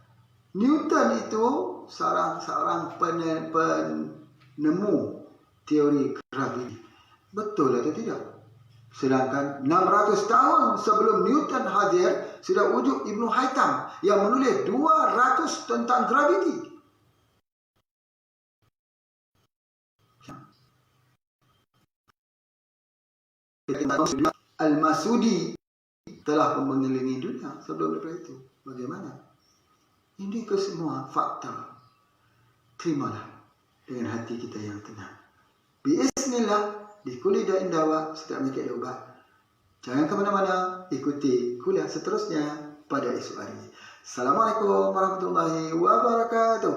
Newton itu seorang penemu teori graviti. Betul atau tidak? Sedangkan 600 tahun sebelum Newton hadir, sudah wujud Ibnu Haytham yang menulis 200 tentang graviti. Al-Masudi telah mengelilingi dunia sebelum daripada itu. Bagaimana? Ini kesemua fakta. Terimalah dengan hati kita yang tenang. Bismillah, di Kuliah Dain Dawa setiap mikir ubat. Jangan ke mana-mana, ikuti kuliah seterusnya pada esok hari. Assalamualaikum warahmatullahi wabarakatuh.